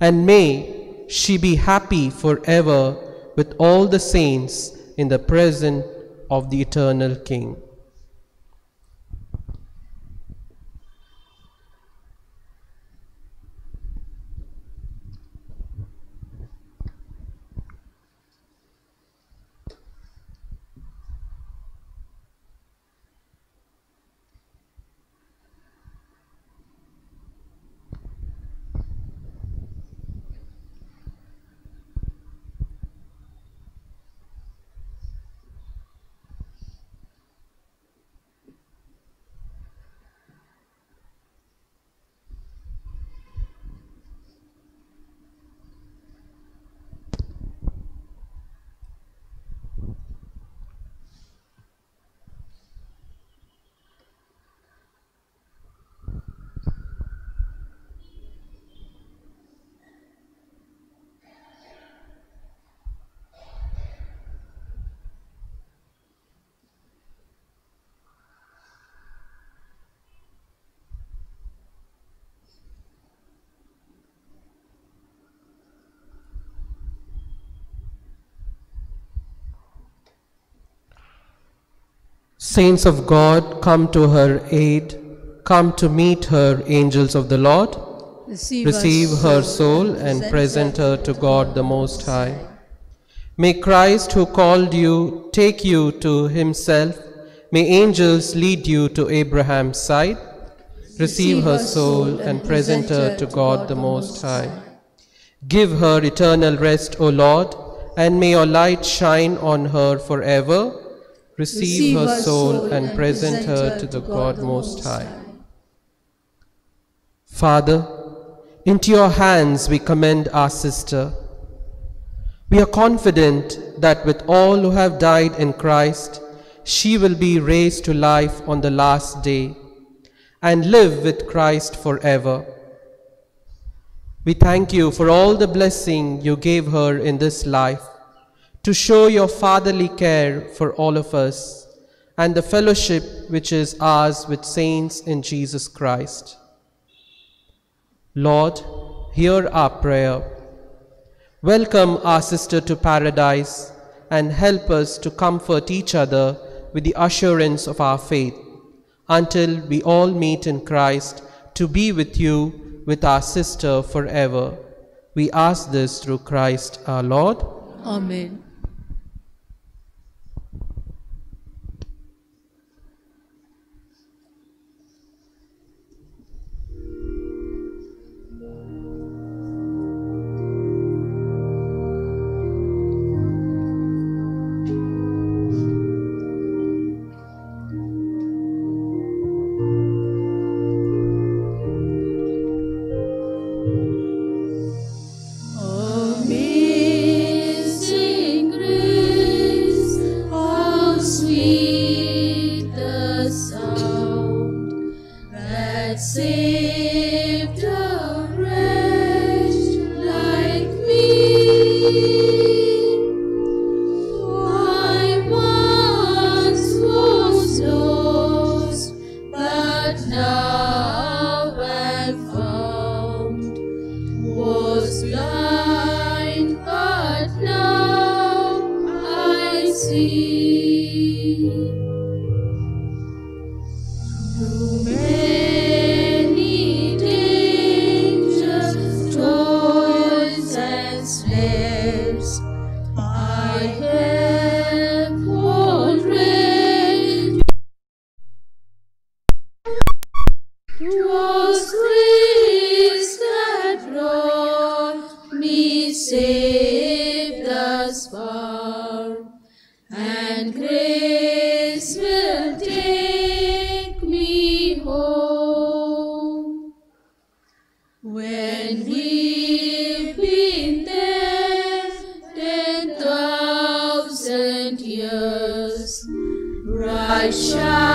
And may she be happy forever with all the saints in the presence of the eternal King. Saints of God, come to her aid. Come to meet her, angels of the Lord. Receive her soul and present her to God the Most High. May Christ, who called you, take you to himself. May angels lead you to Abraham's side. Receive her soul and present her to God the Most High. Give her eternal rest, O Lord, and may your light shine on her forever. Receive her soul and present her to the God Most High. Father, into your hands we commend our sister. We are confident that with all who have died in Christ, she will be raised to life on the last day and live with Christ forever. We thank you for all the blessing you gave her in this life, to show your fatherly care for all of us, and the fellowship which is ours with saints in Jesus Christ. Lord, hear our prayer. Welcome our sister to paradise, and help us to comfort each other with the assurance of our faith, until we all meet in Christ to be with you, with our sister forever. We ask this through Christ our Lord. Amen. Shine.